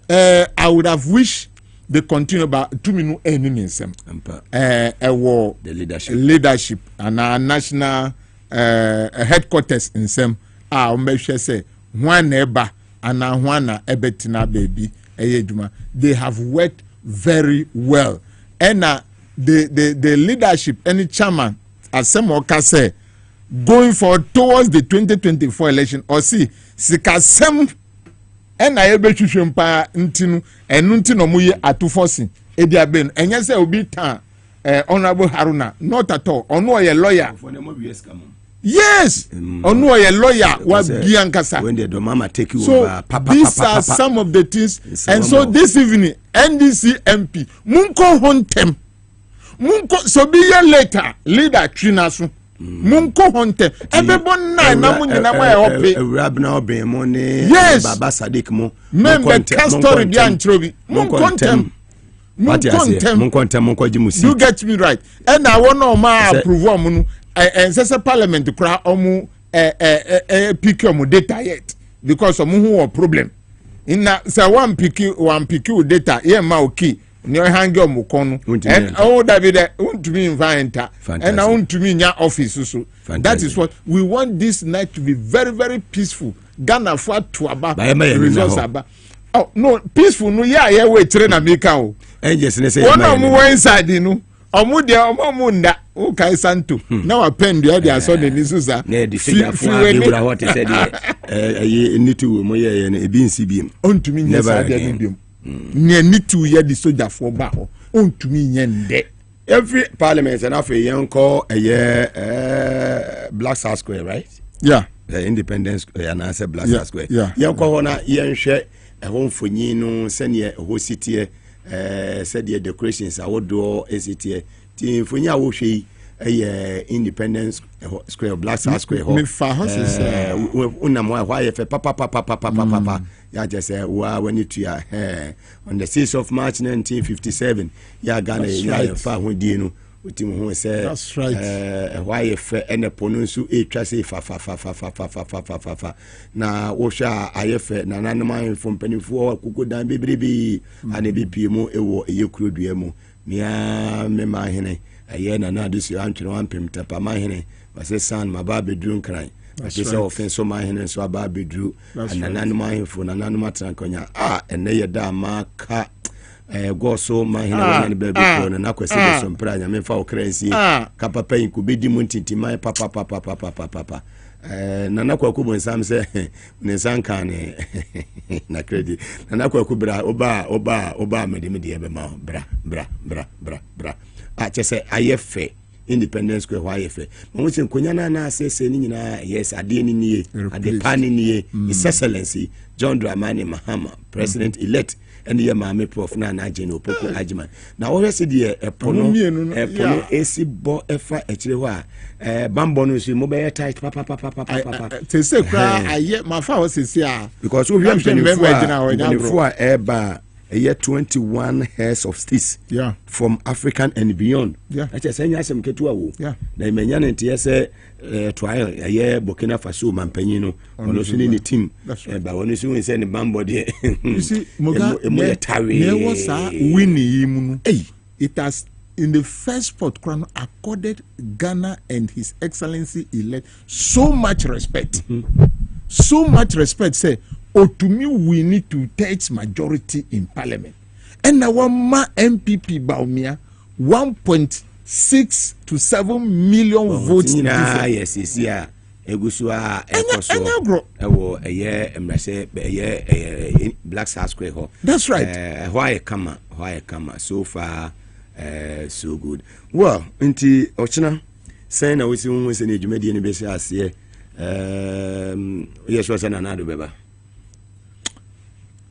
I would have wished they continue about 2 minutes enemies. A war, the leadership, and our national headquarters in some. Say one eba and one ebetina baby. They have worked very well, and the leadership, any chairman, as some can say. Going forward towards the 2024 election or see sikasem and I able to shempa ntinu eno muye atu forcing edia ben enye say obi tan honorable Haruna not at all ono ye lawyer yes ono ye lawyer wa biankasa when the mama take you so over these are some of the things and so this evening NDC MP munko hontem munko so be year later leader trinaso munko honte ebebon na na munyina ma e hope rabna obem ne baba sadik mo membe story bi antrobi munko you get me right and I want no ma approve am no and parliament kra omu pick omu data yet because omu who problem na say one pick with data ye ma okay ni hangi omukono and all that be there want me invite and I want to me in your office so that is what we want this night to be very very peaceful Ghana for to about results about oh no peaceful no yeah we train America o one of them inside you know omu dia omu nda o kai santo na wa pen dia dia so the nisuza na the figure for abura what he said eh nitu mo ye na ebi nsi biem on to me never biem ne nitu ye the soldier for ba ho on to me nyende every parliament and after yen call a Black South Square right yeah Independence and answer Black Square. Yankwana Yanshe, a home for Nino, Senia, a whole city, said the decorations, I would do ACT, Team Funya Wushi, a Independence Square, Black Square. Unamwa, why if a papa, ya just say, wow, when you to on the 6th of March 1957, ya Ghana, ya fa Dino. Who said that's right. Why if any ponunsu a trasy fa na osha IF na nanama from penny for kuku dan bibi and a BPMO ewo a crudiemo mia me mahine a yen and now this you answer one pim tapa mahine was a son my baby drew crying. That's right. Offense so my hand so baby drew and nanama for nanama tranconia and they da maka go so my hand baby and na kwese so mpranya me fa okransi kapapa yin kubedi muntinti my papa nana kwaku bonsam se ne sanka ne na credit nana kwaku bra oba medimedi ebe ma bra chese ayefe Independence Square wayefe mo se nkonya na asese ni nyina yes ade ni nie ade pani nie His Excellency John Dramani Mahama President elect and the Mame Prof na General Poko Ajiman. Now always the epono esi bo efa echire wa bambo no so mobile tight papa te se kra aye ma fa o sisi a because we have before eba a 21 hairs of sticks from African and beyond. I just say yasem ketua wo. Na imenya ntie se trial aye Burkina Faso mampanyino ono so ni team ba ono so say ni bambo de. You see there was a winning it has in the first port crown accorded Ghana and His Excellency elect so much respect. So much respect say to me, we need to take majority in parliament. And now one MPP Baumia 1.6 to 7 million votes. Yes, yeah. Egusua ekoso ewo Black Square ho. That's right. Why come so far so good. Well, inti ochina saying na we see when we say ejumedi ni bese ase yes was na nado beba.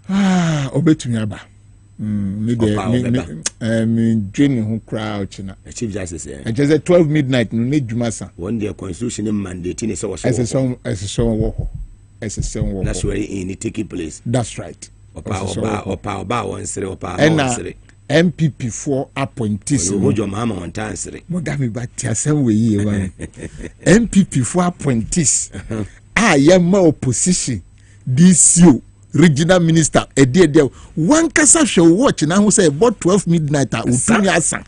Obetumi aba. Me dreaming who crowd china. Chief Justice. And just at 12 midnight no need Jumasa. One day constitution mandate in so as a song that's where it taking place. That's right. Opa one sere opa and MPP4 appointees. Ojo mama on tansere. Mugabe Maase we ye one. MPP4 appointees. Yama opposition. DCO regional minister there one kasa show watch na who say about 12 midnight utumi asa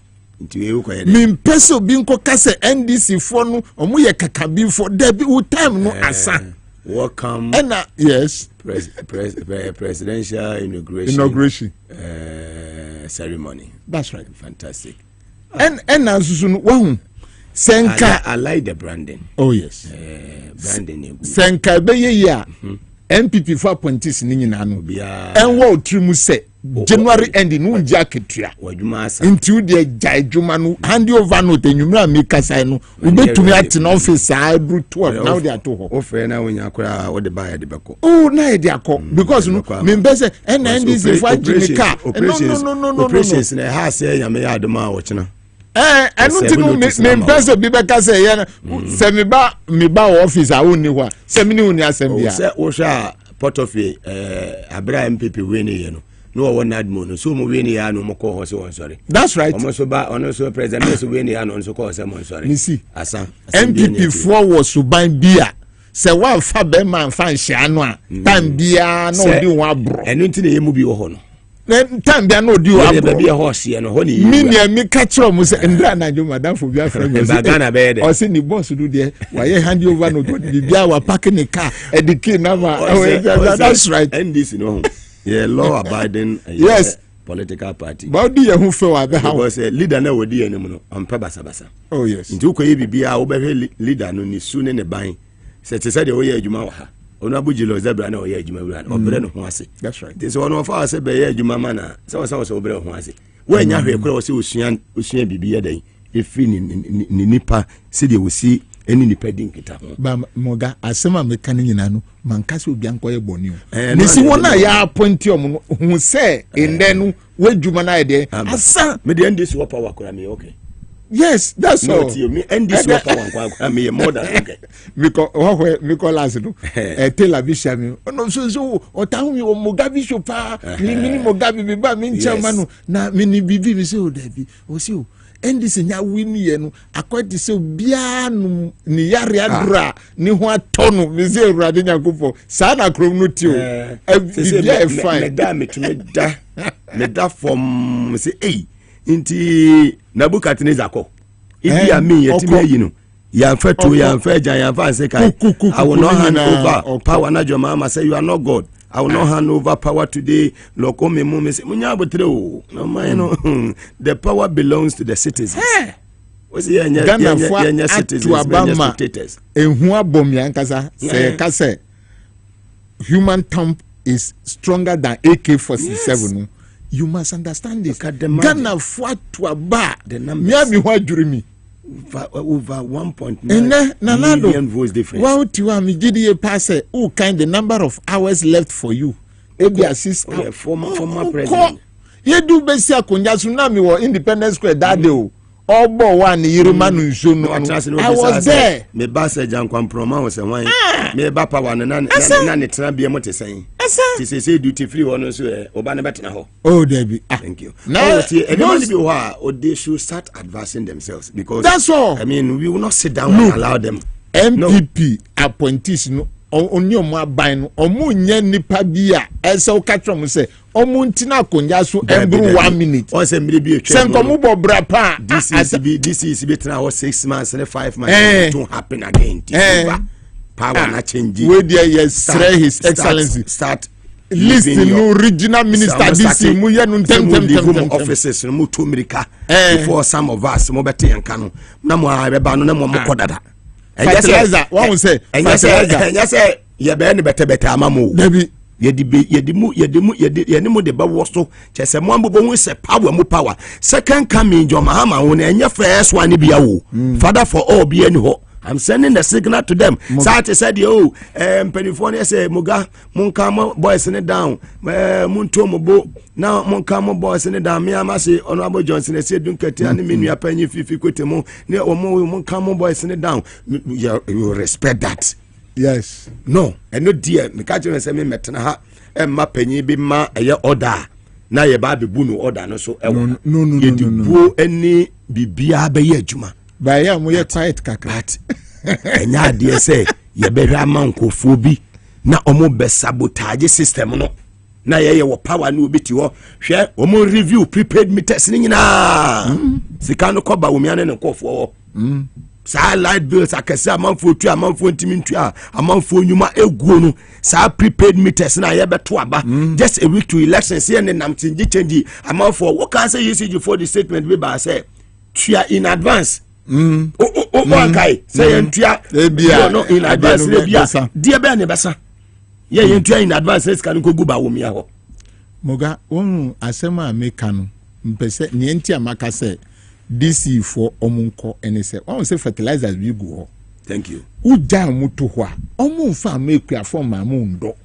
min peso bi nko kasa NDC for no omo ye kakabi for there be time no asa welcome and yes presidential inauguration ceremony. That's right. Fantastic. And asusu no wahu senka I like the branding. Oh yes. Branding senka be ye MPP for appointees ni nyina no en wo trimu se January ending no nja ketua nti de jai dwuma no hand over no tenwumra me kasa no ubetumi ate no office abru 12 now they are to ho ofe na wonya kora wo de buy de beko na e de akọ because no me mbese NNDC for Jimika no operations na ha se ya me ya adoma wo china anu ti no me mbese bi beka se ye se me ba office a woni ho se me ni woni asembia se wo sha port of abra MPP we ni ye no no one admin so mo we ni ya no mo ko ho se won sorry. That's right. Omo so ba ono so president so we ni ya no so ko se mo sorry. You see asa MPP4 was suban bia se wa fa be man fa nhia no a time bia no di won abro enu nti na ye mu bi wo ho no time bia no di won abro be horse ye no ho ni mi ni mi ka kire mo se ndra na jo madam for bia fra me ba Ghana be de o se ni boss do de wa ye hand over no to bia wa park ni car edike na ma that's right. NDC no yeah, law abiding yes political party. But do you who feel about how because leader na wodi enim no ampa basa. Oh yes. Nti ukoye bibia wo behwe leader no ni su ne ne ban. Se te say we ye adwuma wa ha. Onu abugilo zebra na we ye adwuma wura. Obre no ho ase. That's right. This one of us be ye adwuma mana. Se obre ho ase. We nya hwe kura wo se osua bibia dan. Efi ni nipa se de wo si any nipping kita. Moga, asema mekani nyinanu, mankasi ubianko ye boni. Nisi wana ya appointi omu who say in then we jumana ide. Asa me the end this wapa wakurami okay. Yes, that's all. Me end this wapa wakurami more than okay. Miko last no. Tell a bishami. No so otahu yo Mugabe shopa. Mini Mugabe biba min chamanu na mini bibi mi se o debi. O si o. Endi se nya wini ye no akwati se bia no ni yare adura ni ho atonu mi se urade nyankopɔ saa na krom no ti o bia e fine me da from say inti Nebukadnezar ko ibi ami ye ti be yi no ya fa to ya fa jan ya fa se kai I will not hand over power na your mama say you are not God. I will not hand over power today. The power belongs to the citizens. What's the citizens? Human thumb is stronger than AK-47. Yes. You must understand this. Ghana fought to a bar. The numbers. Over 1.9 million votes difference. What you are me pass who kind the number of hours left for you? Maybe assist former president. You do best kunja tsunami or Independence Square that day. All but one Yerumanu Nsono. I was there. Me ba se jan kwamproma wo se wan. Me ba pa wan na ne tena bia mo te sen. Ti say duty free one so oba ne betena ho. Oh Debbie. Thank you. Now anybody be who they should start advancing themselves because that's all. I mean we will not sit down and allow them. MPP appointees no oni omo aban no omo nya nipa bia ese o ka twom se omo ntina akonja so every 1 minute o se mire bi etwa senkomo bo brapa this is be tena 6 months and 5 months it won't happen again power na change we there yes his excellency start list no regional minister DC mu ye no tem offices no mu to America before some of us mo bete yanka no na mo abeba no na mo kodada fertilizer one say fertilizer enya say ye be ne bete amamo yedi mu de ba woso chese mo ambo hu se power second coming John Mahama won enya first one bia wo father for all bia ni ho. I'm sending the signal to them. Sati said, "Oh, Penifone say Muga, Munkamo boys in it down. Muntomo now Munkamo boys in it down. Me Maase Honorable Johnson said, "Don't get any minu penny if you quit him. Near Munkamo boys in it down. You respect that." Yes. No, and no dear. Me catch you say me metna ma penny be ma a order. Na ye ba be bunu order no so. No. Any bibia be ye juma. By ya mo ye quiet kakra. Enya de say ye be hwa mankofo bi na omo be sabotage system no na ye wo power na obiti ho hwe omo review prepaid meters ni nyina sika no koba wo miane ne kofo sa light bills akese amanfo tu amanfo ntimi ntua amanfo nyuma eguo no sa prepaid meters na ye beto aba just a week to elections here ne namtinji change amanfo what can say usage for the statement we ba say tua in advance okay say entua no in advance bia dia be ne besa ye entua in advance can go ba wo mia ho Moga won asema ameka no mpese ne entia maka say DC for omunko ene say won say fertilizers we go. Thank you. Uja muto ho a omun fa make form amundo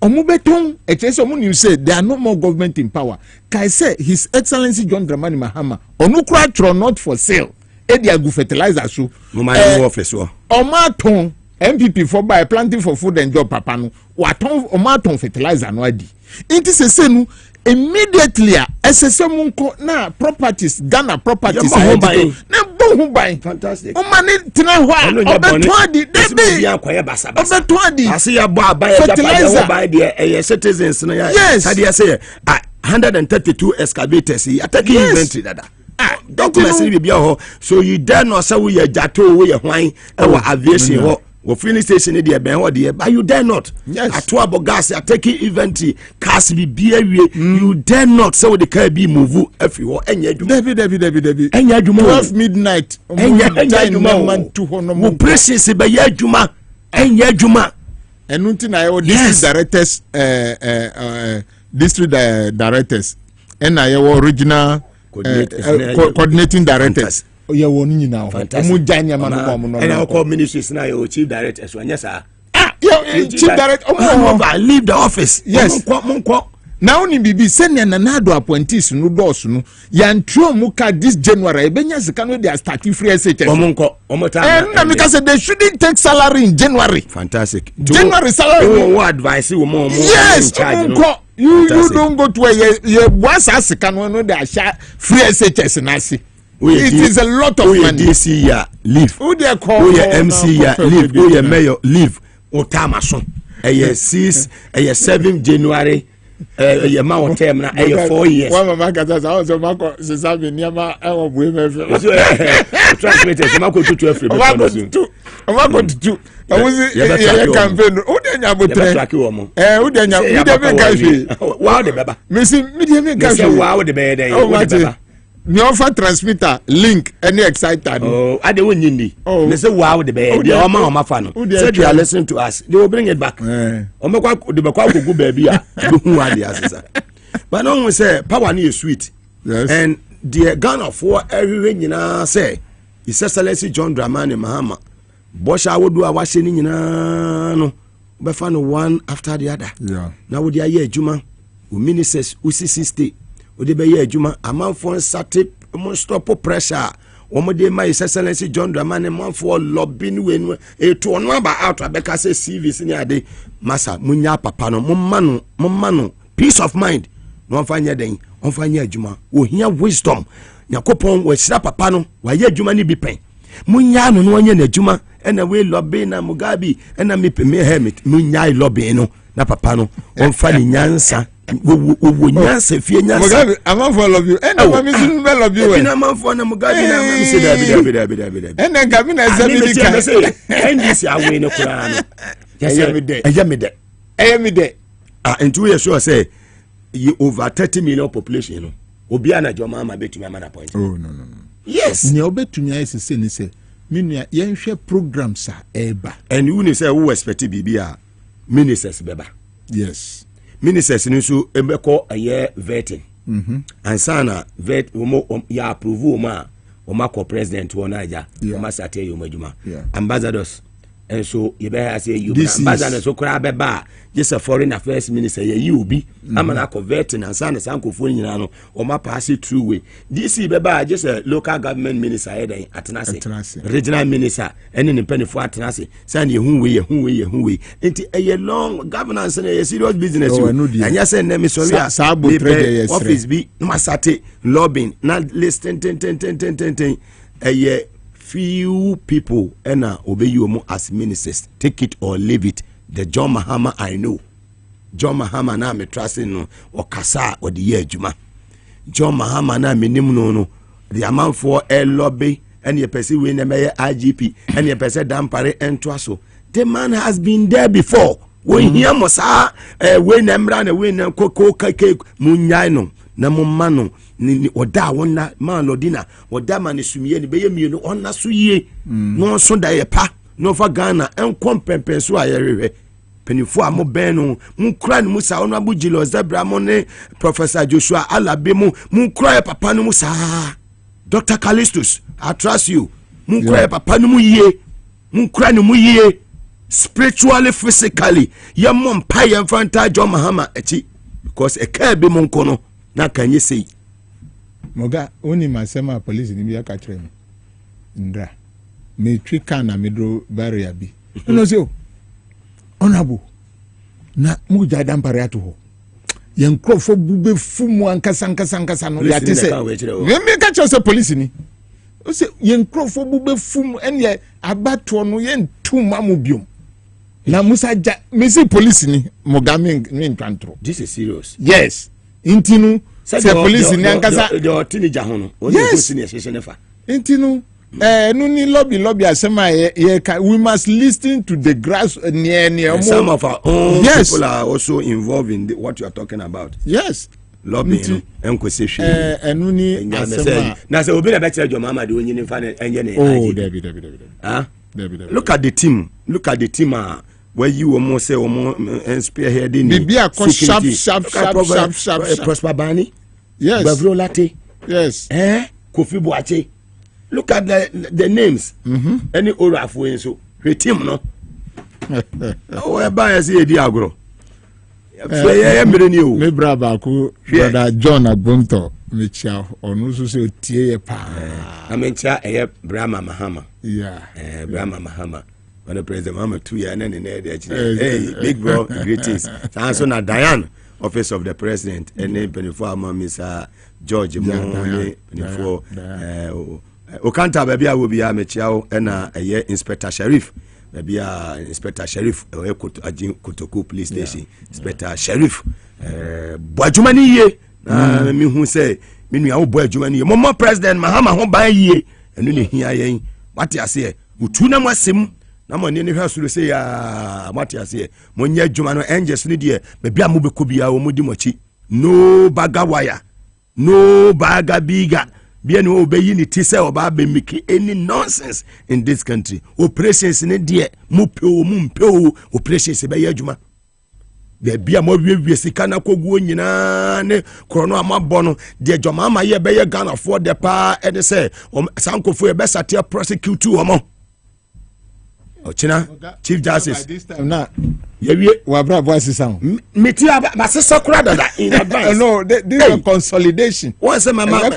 omu beton ekese omu you say there are no more government in power kai say his excellency John Dramani Mahama onu kura tro not for sale edi agu fertilizer so no my office so omaton MPP for by planting for food and job papa no waton omaton fertilizer no adi inti se nu immediately SSM na properties Ghana properties na bo buy fantastic o mani tina hwa obeto adi debi obeto adi ase ya bo abaye fertilizer buy the citizens na ya sadia say 132 excavators attacking inventory dada documents ni bia ho so you dare not say we jato we hwan e wa aviation ho we filling station dey ben ho dey but you dare not ato abogas attacking inventory cars bi bia wie you dare not say we the car be move afi ho enya adwuma debi enya adwuma 12 midnight enya adwuma man 200 mo precious be ya adwuma enya adwuma enunti na yo district directors and na yo original coordinating directors oya won nyina ho omo janya ma no mo no and our ministries now your chief director so anya sa chief director leave the office. Yes. Now ni bibi send na nado appointees no doors no yantro muka this January ebenya sika no they are starting free SHS na because they shouldn't take salary in January. Fantastic. January salary what advice we more yes you don't go to a once sika no they are free SHS na see it is a lot of money. DC year leave who they call who MC year leave who mayor leave otamaso 7 January your mount term na 4 years. One mama kata sa so mako se sabe niama e wo bue mefe. Transmitted mako to 12 mako to awuzi campaign o de nya botre. O de nya mi de me kafi. Wow de baba. Me si mi de me kafi. Wow de be dey. O de baba. Me offer transmitter link any excited. Oh, I don't need. Oh, they say wow the bed. They are my fan. Said you are listening to us. They will bring it back. The bakwa baby. Who are the answer? But no one say power is sweet. Yes. And the gun of war everything you know say. His Excellency John Dramani Mahama. Bosh I would do a washing no. But find one after the other. Yeah. Now would you Juma? Who ministers who state. Ode be ye adwuma amanfo nsate stop pressure omode my Excellency John Dramani manfo lobby ni wenu eto ono aba out abeka say CVs ni ade masa munya papa no momma peace of mind no onfanya den onfanya adwuma ohia wisdom yakopon wasira papa no waye adwuma ni bi pen munya no no anya na adwuma ena we lobby na Mugabe ena me hermit munya lobby no na papa no onfa ni nyansa wo nyansa fie nyansa Mugabe amanfo love you ena mami sunu be love you ena amanfo na Mugabe na mami se dabi ena gabi na examine ka ndis awe no kura no eyamide and 2 years so say you over 30 million population no obi ana joma ma betumi amana point. Oh no yes ni obetumi ayese ni say minua yenhwe programs a eba and you say who expect bibia ministers beba. Yes. Ministers ni so embeko aye vetting and sana vet ya approve ma ko president wona aja ma sate yo maduma ambassadors and so you better say you ambassadors so kura beba just a foreign affairs minister you be amana ko vetting and sana sankofo nyina no o ma pass it through way this beba just a local government minister here atenase regional minister and in penifo atenase san ye hu we enti a long governance and a serious business and you say name sorry office be no masate lobbying na listen ten a few people ena obey you as ministers take it or leave it. The John Mahama I know John Mahama na me trust no okasa or the year juma John Mahama na me nim no the amount for a lobby and your person we name IGP and your person dampare entwaso the man has been there before when here mosa we nemra na we na koko kake munyai no na momano ni oda wona man lodina oda man sumie ni beye mienu onna so yie no so da ye pa no fa Ghana enkom pempen so ayerehwe penifo amo ben no mu kra ni musa ono abugilo zebra mo ne Professor Joshua Alabe mu kra papa no musa Dr. Callistus I trust you mu kra papa no mu yie mu kra ni mu yie spiritually physically ye mom pa ye mfanta John Mahama echi because e ka be mo nkono na kan you say Moga oni masema police ni biya ka kire ndra me twika na medro barrier bi no say honorable na mu ja dampare ato ho ye nkrofo bube fumu ankasa no ya tese me ka cho say police ni o say ye nkrofo bube fumu ene abato no ye ntuma mu biom na musa ja me say police ni Moga me ntwantro. This is serious. Yes intinu say police ni ankasa the otini hono only police ni station fa intinu no ni lobby asema we must listen to the grass near some of our own people are also involved in what you are talking about. Yes lobby enkwese hwe enu ni asema na say obi na be kire John Mahama de onyi ni fa enye ne David. Look at the team where you almost say spearheading bibia ko sharp Prosper Bani yes Bavro Latte yes Kofi Boache look at the names. Any Olaf way so team no. Oh, buy as a diagro. Me brother John Agbonto Michel onu so tie pa. I mean cha Brahma Mahama. Yeah. Brahma Mahama. When the president Mahama 2 years and then hey big bro greetings. So na Diane office of the president and then before Miss George Money before Okanta baby will be a Michel and Inspector Sheriff. Maybe Inspector Sheriff Kotoku police station Inspector Sheriff Boajumani ye me hu say me nua Boajumani ye mo president Mahama ho ban ye enu ne hia yen wate ase utu na mwasem na mo ne ne hwasuru say ya wate ase mo nya adwuma no angels ne de maybe amobeko bia wo modi mochi no baga wire no baga biga bien obeyi ni tise oba be make any nonsense in this country. Operations in there mumpe operations be yadwuma de bia mo wie sika na koguo nyina ne krono amabɔ no de dwama ma ye be ye Ghana for the pa e de say sankofo e be sate prosecute omo Ochina Chief Justice this time na yewie wa bra voice sound meti masesa kura dada in advance. No, this is consolidation. One say mama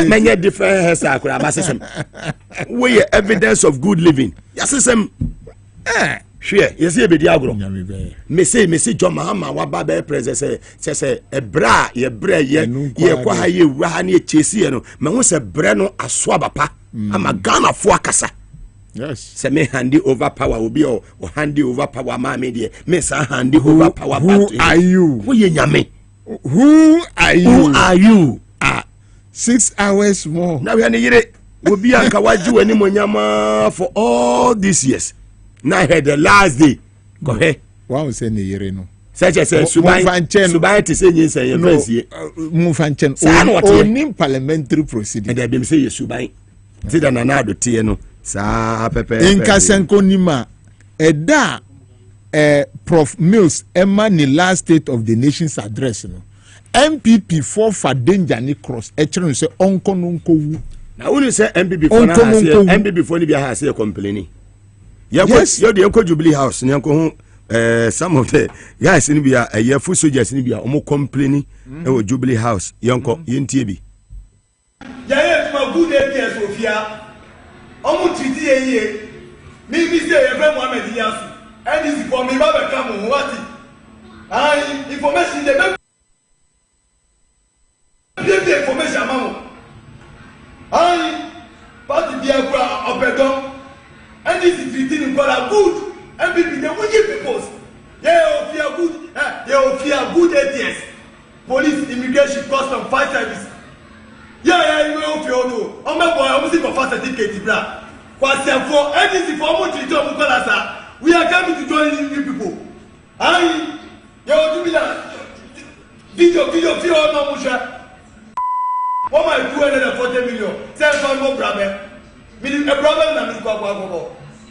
many different hairstyle kura masesa we evidence of good living yasesem hwe yesi ebedi agro me say John Mahama wa ba be president say ebra ye kwa ha ye wura ha na echesi no me ho say bre no aso abapa ama Ghana fo akasa. Yes. Say me handy over power obi or handy over power ma me there. Me say handy over power. Who are you? Who ye nyame? Who are you? Who are you? 6 hours more. Now we are yire obi anka waju ani monyama for all these years. Now I had the last day. Go ahead. Wow, say ni yire no. Such as Subai to say yes say fancy. Mufanchen. Onim parliamentary proceeding. And they say Subai. Say that na do tie no. Sa pepe Inka Senko Nima Eda Prof Mills Emma ni last state of the nation's address no MPP for danger ni cross echere say onko nonko wu na wonu say MPP for na say MPP for ni bia ha say complaining yes you dey enko Jubilee House ni enko hu some of the guys ni bia full soldiers ni bia omo complaining e wo Jubilee House yenko yentie bi yaye tuma good day Sofia omu treaty ye mi say every Mohammed Yasu and is for me baba come what information dey the information amamo party bia kura opedo and this treaty in color good MPP the wicked peoples they fear good ATS police immigration custom fire service. Yeah, you will feel no. I'm not boy, I'm for fast certificate, bra. Kwasi for anything for mo treat of Mukalasa. We are coming to join you people. You do me that. Video, no musha. What my 240 million? Send for more problem. Meaning a problem that is go.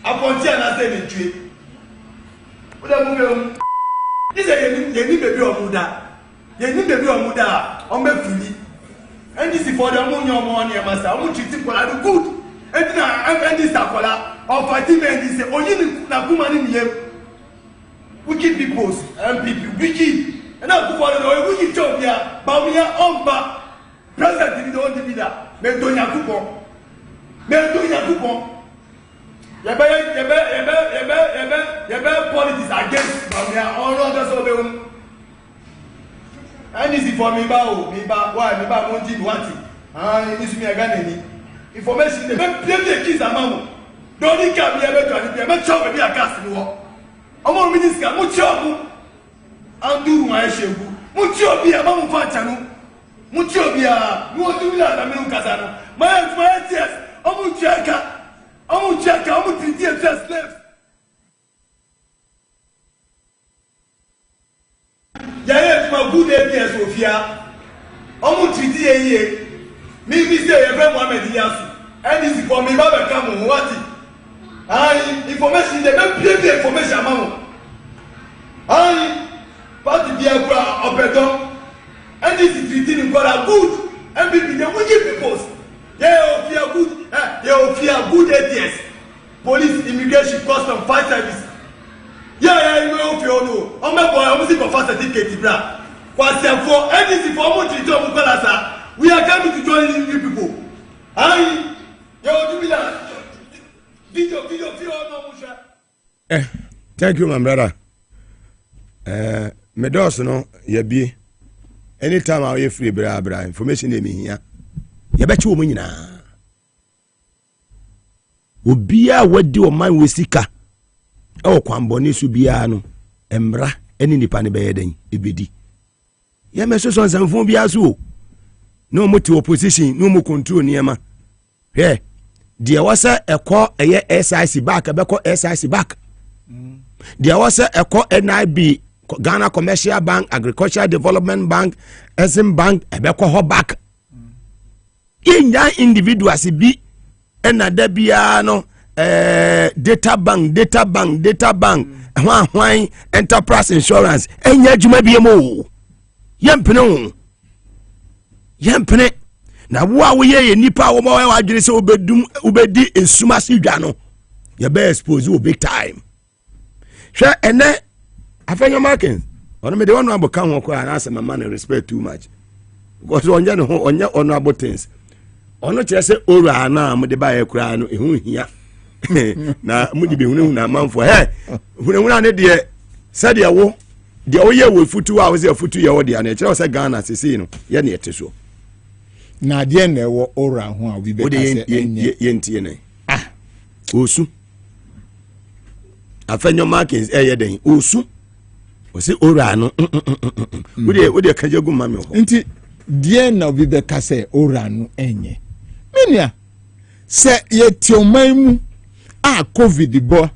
Upon tea and I say in tree. What a movie. This is a new baby of Muda. You need baby of Muda. On me free. And this is for the money master. I'm going to treat you good. And this is or fighting men. This is only Nakumani name. Wicked peoples and people wicked. And now for the wicked job here. Bamia Omba. President in the old leader. Mendonia coupon. Yebe politics against Bamia. All others of them. And this is for me monji wanti this me again ni information dey make play kids amamu don't need come here make chop be akas ni wo omo minister mo chop anduru ma eshegu mo chop bi amamu fa chanu mo chop bi a no do la na me nkasa no my yes omo cheka omo treat slaves. Yaye tuma good day Sofia omu treaty ye mi say every Mohammed Yasu and this for me baba come what information dey make the information amamo party bia kura opedo and this treaty in color good MPP the wicked peoples fear good some fire service. Yeah, you know, no. I'm not going to for certificate, bra. For anything for more to join Mukalasa, we are coming to join you people. I, yo, do that. Video, no, thank you, my brother. Medos, no, ye be. Anytime I hear free, bra, information they me here. You bet you money na. Ubia what do my wisika. Oh, kwamboni subia no. Embra, any nipa ne beden, ebedi. Ye me so some phone bia so. No more to opposition, no more control niema. Here, there was a call a SIC back, a backo SIC back. There was a call NIB, Ghana Commercial Bank, Agricultural Development Bank, SM Bank, a backo back. In that individuals be another biano data bank, why enterprise insurance, and yet you may be a mo. Yampino. Na wo we ye nipa wo ma wa adwene se obedi ensumasi dwano ye be expose wo big time hwe ene afenyo markings ono me de wonu aboka ho ko na ase mama na respect too much because onye ne ho onye ono abotins ono kire se ora na mo de ba ye kura no ehu hia na mo di be hunu na manfo hunu ne de se de wo de oye wo futu a wo se futu ye wo de na kire se Ghana sisi no ye ne eteso na de na wo ora ho a we be kase yentie ne osu afenyo markings den osu o se ora no wo de kajagu mame ho nti de na we be kase ora no enye menia se yetioman mu a covid bo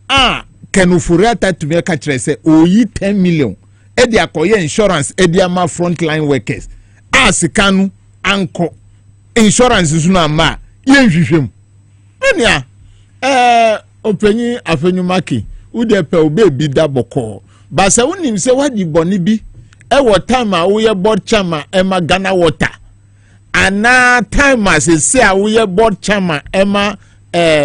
a kanufurata tumi ka kire se oyi 10 million e de akoye insurance e de ama frontline workers a sikanu anko insurance suna ma yenhwehwem enia openyi afenyumaki ude pe obebi da boko ba se wonim se wadi boni bi e wo time a wo ye board chairman e ma Ghana water ana time as se a wo ye board chairman e ma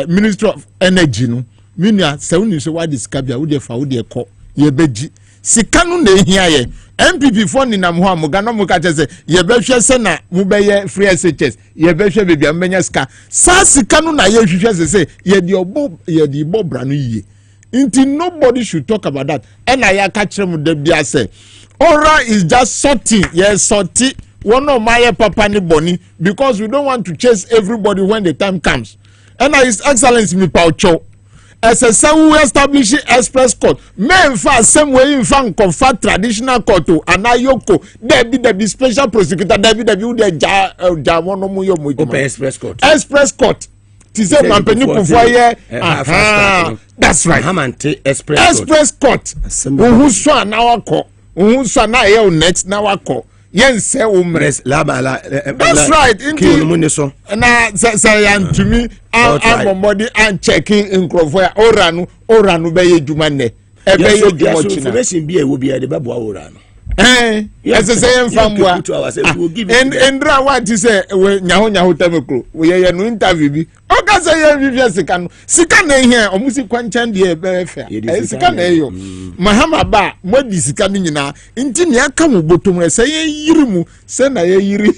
Ministry of Energy no minia se wonim se wadi skabia wo de fa wo de ko ye beji sikanu na ehia ye MPP for ni nam ho amugana mu ka chese ye behwe se na mu beye free SHS ye behwe bebi amenya ska sa sikanu na ye hwehwe se ye di bobra no yiye nti nobody should talk about that and I ka kire mu da bia say ora is just sorting yes sorti one of my papa ni boni because we don't want to chase everybody when the time comes and His Excellency mi paucho as a some establish express court men fa same way in fan confat traditional court to anayoko there be special prosecutor there be the ja one mu yo mu express court ti say man penny kufoye that's right hamante express court who so na wako who so na e next na wako yes that's right into na say and to me I'm body and checking in crofo ora no be yeduma ne e be yeduma china information bi e wo bi e de bebo ora no yes say famwa and dra what you say we nyaho temekro we ye no interview bi o ka say ye vivia sika na here omusi kwanchan de e be fa sika na eyo mahama ba modi sika ni nyina nti ne aka mo botom re say ye yiri mu say na ye yiri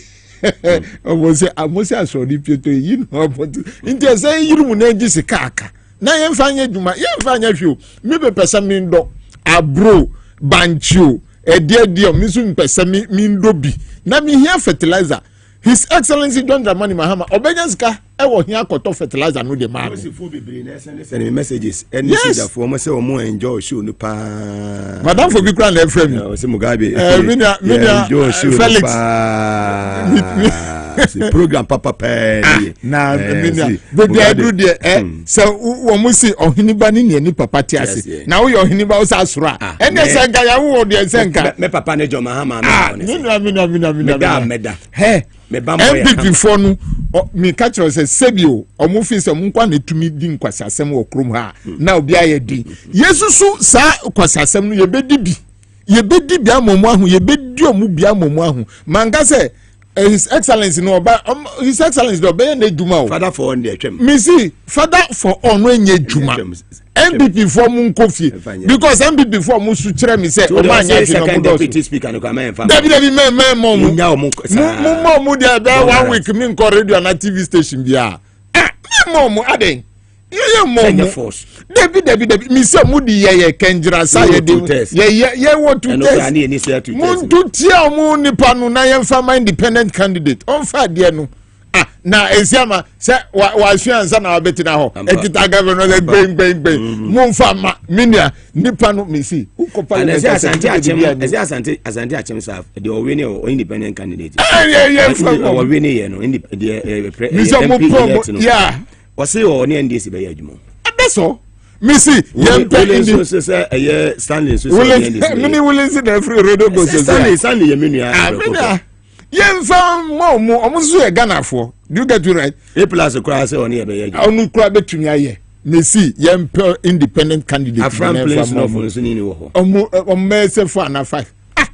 amosi asori pieto yi no but nti say yiri mu na ji sika aka na ye mfanya djuma ye mfanya hwe mi be pesa mi ndo abro banchio edio misu mpesa mi ndobi na mi hia fertilizer His Excellency John Dramani Mahama obenyanska e wo hia koto fertilizer no de ma no fo bebre na send messages any see that for mo say o enjoy show no pa madam for bi kran na frame o say Mugabe minia Felix the program papa pe na minia be do there so wo mo see ohiniba ni papa ti ase na wo yo ohiniba wo sa soro a ene se ga ya wo de se nka me papa ne John Mahama minia he MPP for no me catch us say sebio omo fi se mo kwa na tumi di nkwasasem wo krom ha na obi aye di yesusu sa kwasasem no ye bedi bi amomo ahu ye bedi omu bi amomo ahu manga se His Excellency no ba His Excellency do be na djuma o father for on the atwem me see father for on when ye djuma MPP for mu kofi because MPP for mu su kire me say o ma nya djuma second deputy speaker no ka man fa David me mo mu nya o mu mu dey 1 week me nko radio na TV station bia me mo aden ye mo force David me say mu di ye kenjira sa ye de ye want to test mu to tia mu nipa no na ye fa independent candidate on fa de no na esiama say wa hwiansa na obeti na ho ekita governor le bang mu fa ma minia nipa no me see uko parliament asante achem sa the owini or independent candidate or winning ye no the yeah o say o ni ndc be ya adwuma that's all me see yem so say Stanley so say mini will see the free radio go Stanley ye menua yem fa mo omuso ye Ghana for do you get it right a plus kura say oni ye be ya adwuma onu kura betumi aye me see yem independent candidate afran place no for so ni wo ho omo say for na 5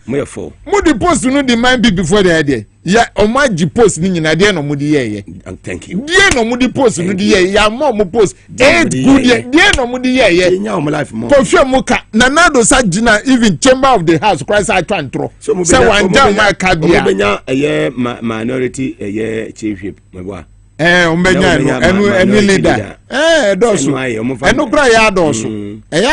mo for mo the post no the mind be before the idea ya omo ji post ni nyina de no mo di ye thank you de no mo di post no di ye ya mo post 8 good de no mo di ye nya o life mo ko hwe mo ka na nado sa gina even chamber of the house Christ I try ntro say wan jam my card ya benya minority chiefship mebo ombenya enu leader dosu enu kra ya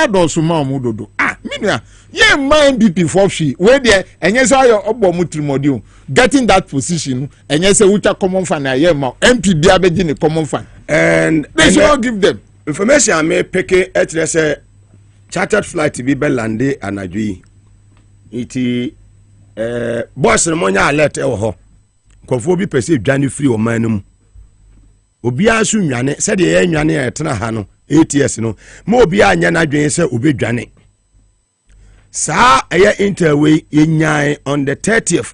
dosu ma omu dodo minua ye man BP for she we there enye say ayo obo mutrimodi o getting that position enye say ucha common fan aye ma MP bia beji ni common fan and they should all give them information I may pick it say chartered flight be lande anadwi iti boss no nya alert e wo ho kofo bi pese dwane free o man no obi asu nwane se de ye nwane e tena ha no ATS no ma obi anya na dwen se obi dwane sa aya interway yenyan on the 30th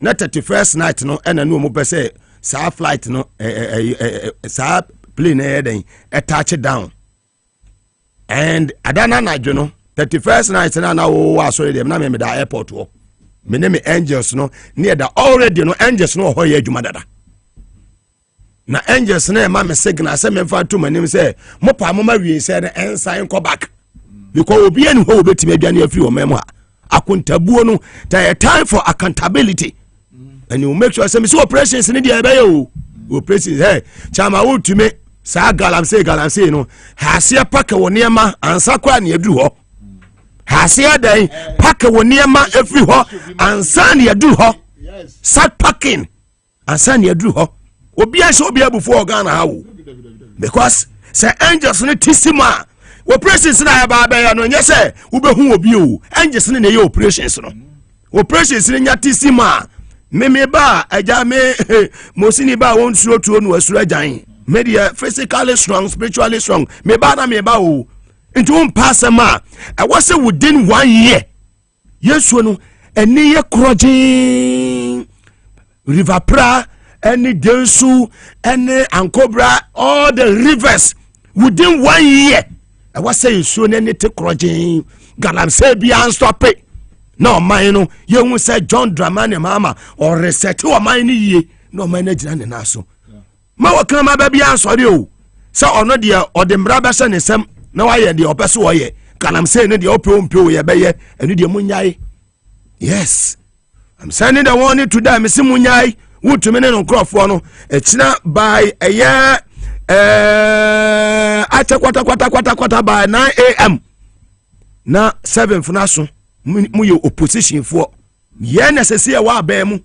na 31st night no ena no mo pese sa flight no sa plane e den e touch down and adana na dwo no 31st night na wo aso dem na me da airport wo me ne me angels no near da already no angels no ho ye adwuma dada na angels na ma me signal say me fa to manim say mo pa mo ma wie say na ensign ko back because obi ani ho obetime aduane afiri o memo akontabuo no there time for accountability and you make sure say me so operations ni dey be yo operations hey chama wo tume sa galamse no hasia paka woniema ansa kwa na eduru ho hasia dan paka woniema afiri ho ansa na eduru ho sat packing ansa na eduru ho obi a so obi abufu Ghana ha wo because say angels ni tisima operations na ya ba ya no nye say wo behu obi o angels ni ye operations no operations ni nya tisima me ba aja me mosini ba won suro tuo no asuro ajan media physically strong spiritually strong me ba o into one pass ma I was say within 1 year yesu no eni ye krojin river pra any densu any ankobra all the rivers within 1 year I was say so any te krojin galamse bia stop it no man no ye hu say John Dramani mama or reset o man ni ye no man na gina ne na so ma wakran ma ba bia ansori o say ono de o de mra ba se ne sem na wa ye de opeso wo ye galamse ne de opeo ye be ye enu de munyai yes I'm sending the warning to them me simunyai wutumi ne no crofo no ekina by eye ata kwata by 9 am na 7 funa so mu ye opposition for ye necessary wa aba mu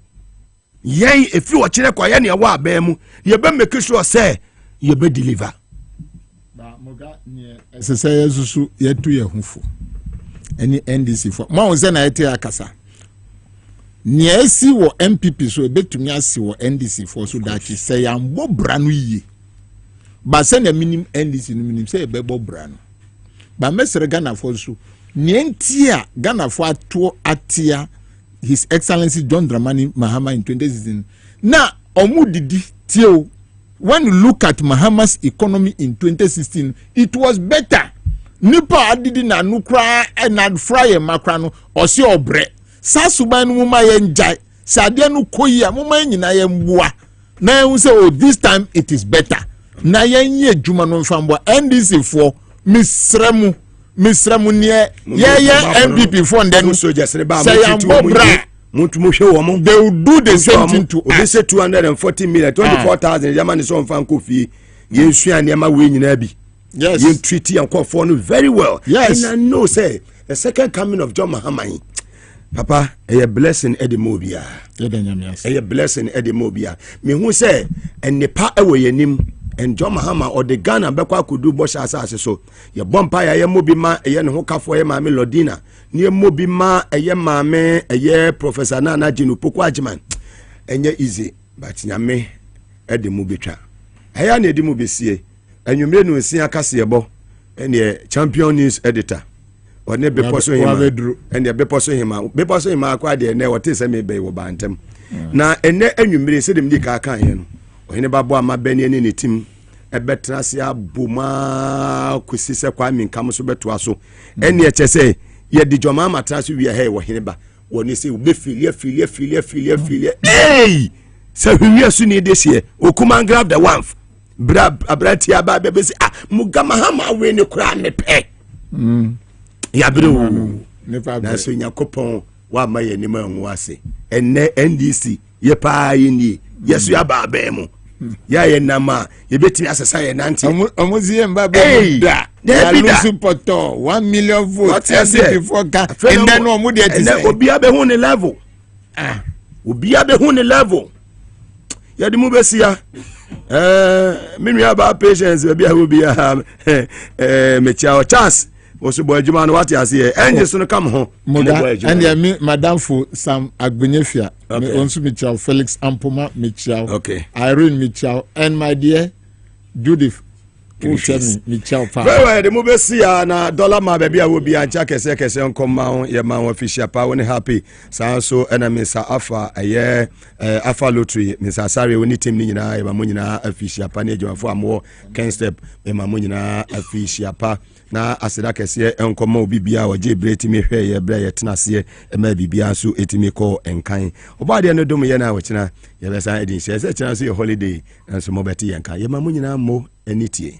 ye efi wo kire kwa ye ne wa aba mu ye be make sure say ye be deliver ba moga ne esese yesusu ye tu ye hufo any NDC for ma won se na ete akasa niesi wo MPP so ebetumi asi wo NDC for so that say yambo branu yi ba se na minim NDC no minim say ebebo branu ba mesere Ghana for so nientia Ghana for ato atia His Excellency John Dramani Mahama in 2016 na omudidi tio when you look at Mahama's economy in 2016 it was better nipa adidi na nukra and fry makra no osi obre sa suban mu ma ye njai Sadia no koya moma nyina ye mboa. Na hu say oh this time it is better. Na ye adwuma no mfambo NDC for misremu ne ye MPP for ndenu soldiers ne ba say ambobra. They will do the same thing to us. They say 240 million, 24,000. Yaman is on fan coffee. You and Yama winning Abbey. Yes. You treaty and call for very well. Yes. And I know, say, the second coming of John Mahama. Papa, a blessing Eddie Mobia. A blessing Eddie Mobia. Me who say, and the part away in him. And John Mahama or the Ghana Bekwa could do Bosch as so. Your bumpire, a mobima, a yen hoka for a mammy Lodina. Near mobima, a yen mame, a year Professor Nana Jinu Pokwajiman. And ye easy, but Yame at the Mubitra. I am the Mubisie, and you may know see a Cassiabo, and the champion news editor. Or never pursuing him, and the bepossing him out. Bepossing him acquired the never tis a may be bantam. Now, and you may say them Nika Kayan. When Babo ma Benny any team a better buma kusisa kwami comes over to us. And yet, say, yet the Jomama trans we are here, Wahineba. When you say, we filia. Hey! So we are soon this year. O come and grab the one. Abratia baby say, Mugamahama when you cry me pay. Yabru. That's when your coupon, what my enemy was say. And NDC, ye pa in ye. Yes, you are Babemo. Ya nama, you bet me as a science nanti. Omuzie mbabe da. Poto 1 million votes. And then omudi ati. Obi abe hu ne level. Obi abe hu ne level. Ya di mu besia. Minu ya ba patience obi obi mecha chance. Oso boy juma no what you say engines no come home and ya madam for Sam Agbenyefia me onso Michel Felix Ampoma Michel okay Irene Michel and my dear Judith Michel pa very well the move see na dollar ma baby a wo bi ancha kese nkoma ye ma official pa woni happy so na Mr. Afa aye Afa lottery Mr. Sare woni team ni nyina ye ma mo nyina official pa na ejwafo amo Ken step ye ma mo nyina official pa na aseda kese nkoma obi bia wo je breti me hwe ye bra ye tenase ma bibia so etimi ko enkan obade no dom ye na wo kina ye be san edin se kina so ye holiday and so mo beti ye nkan ye ma mo nyina mo enitie.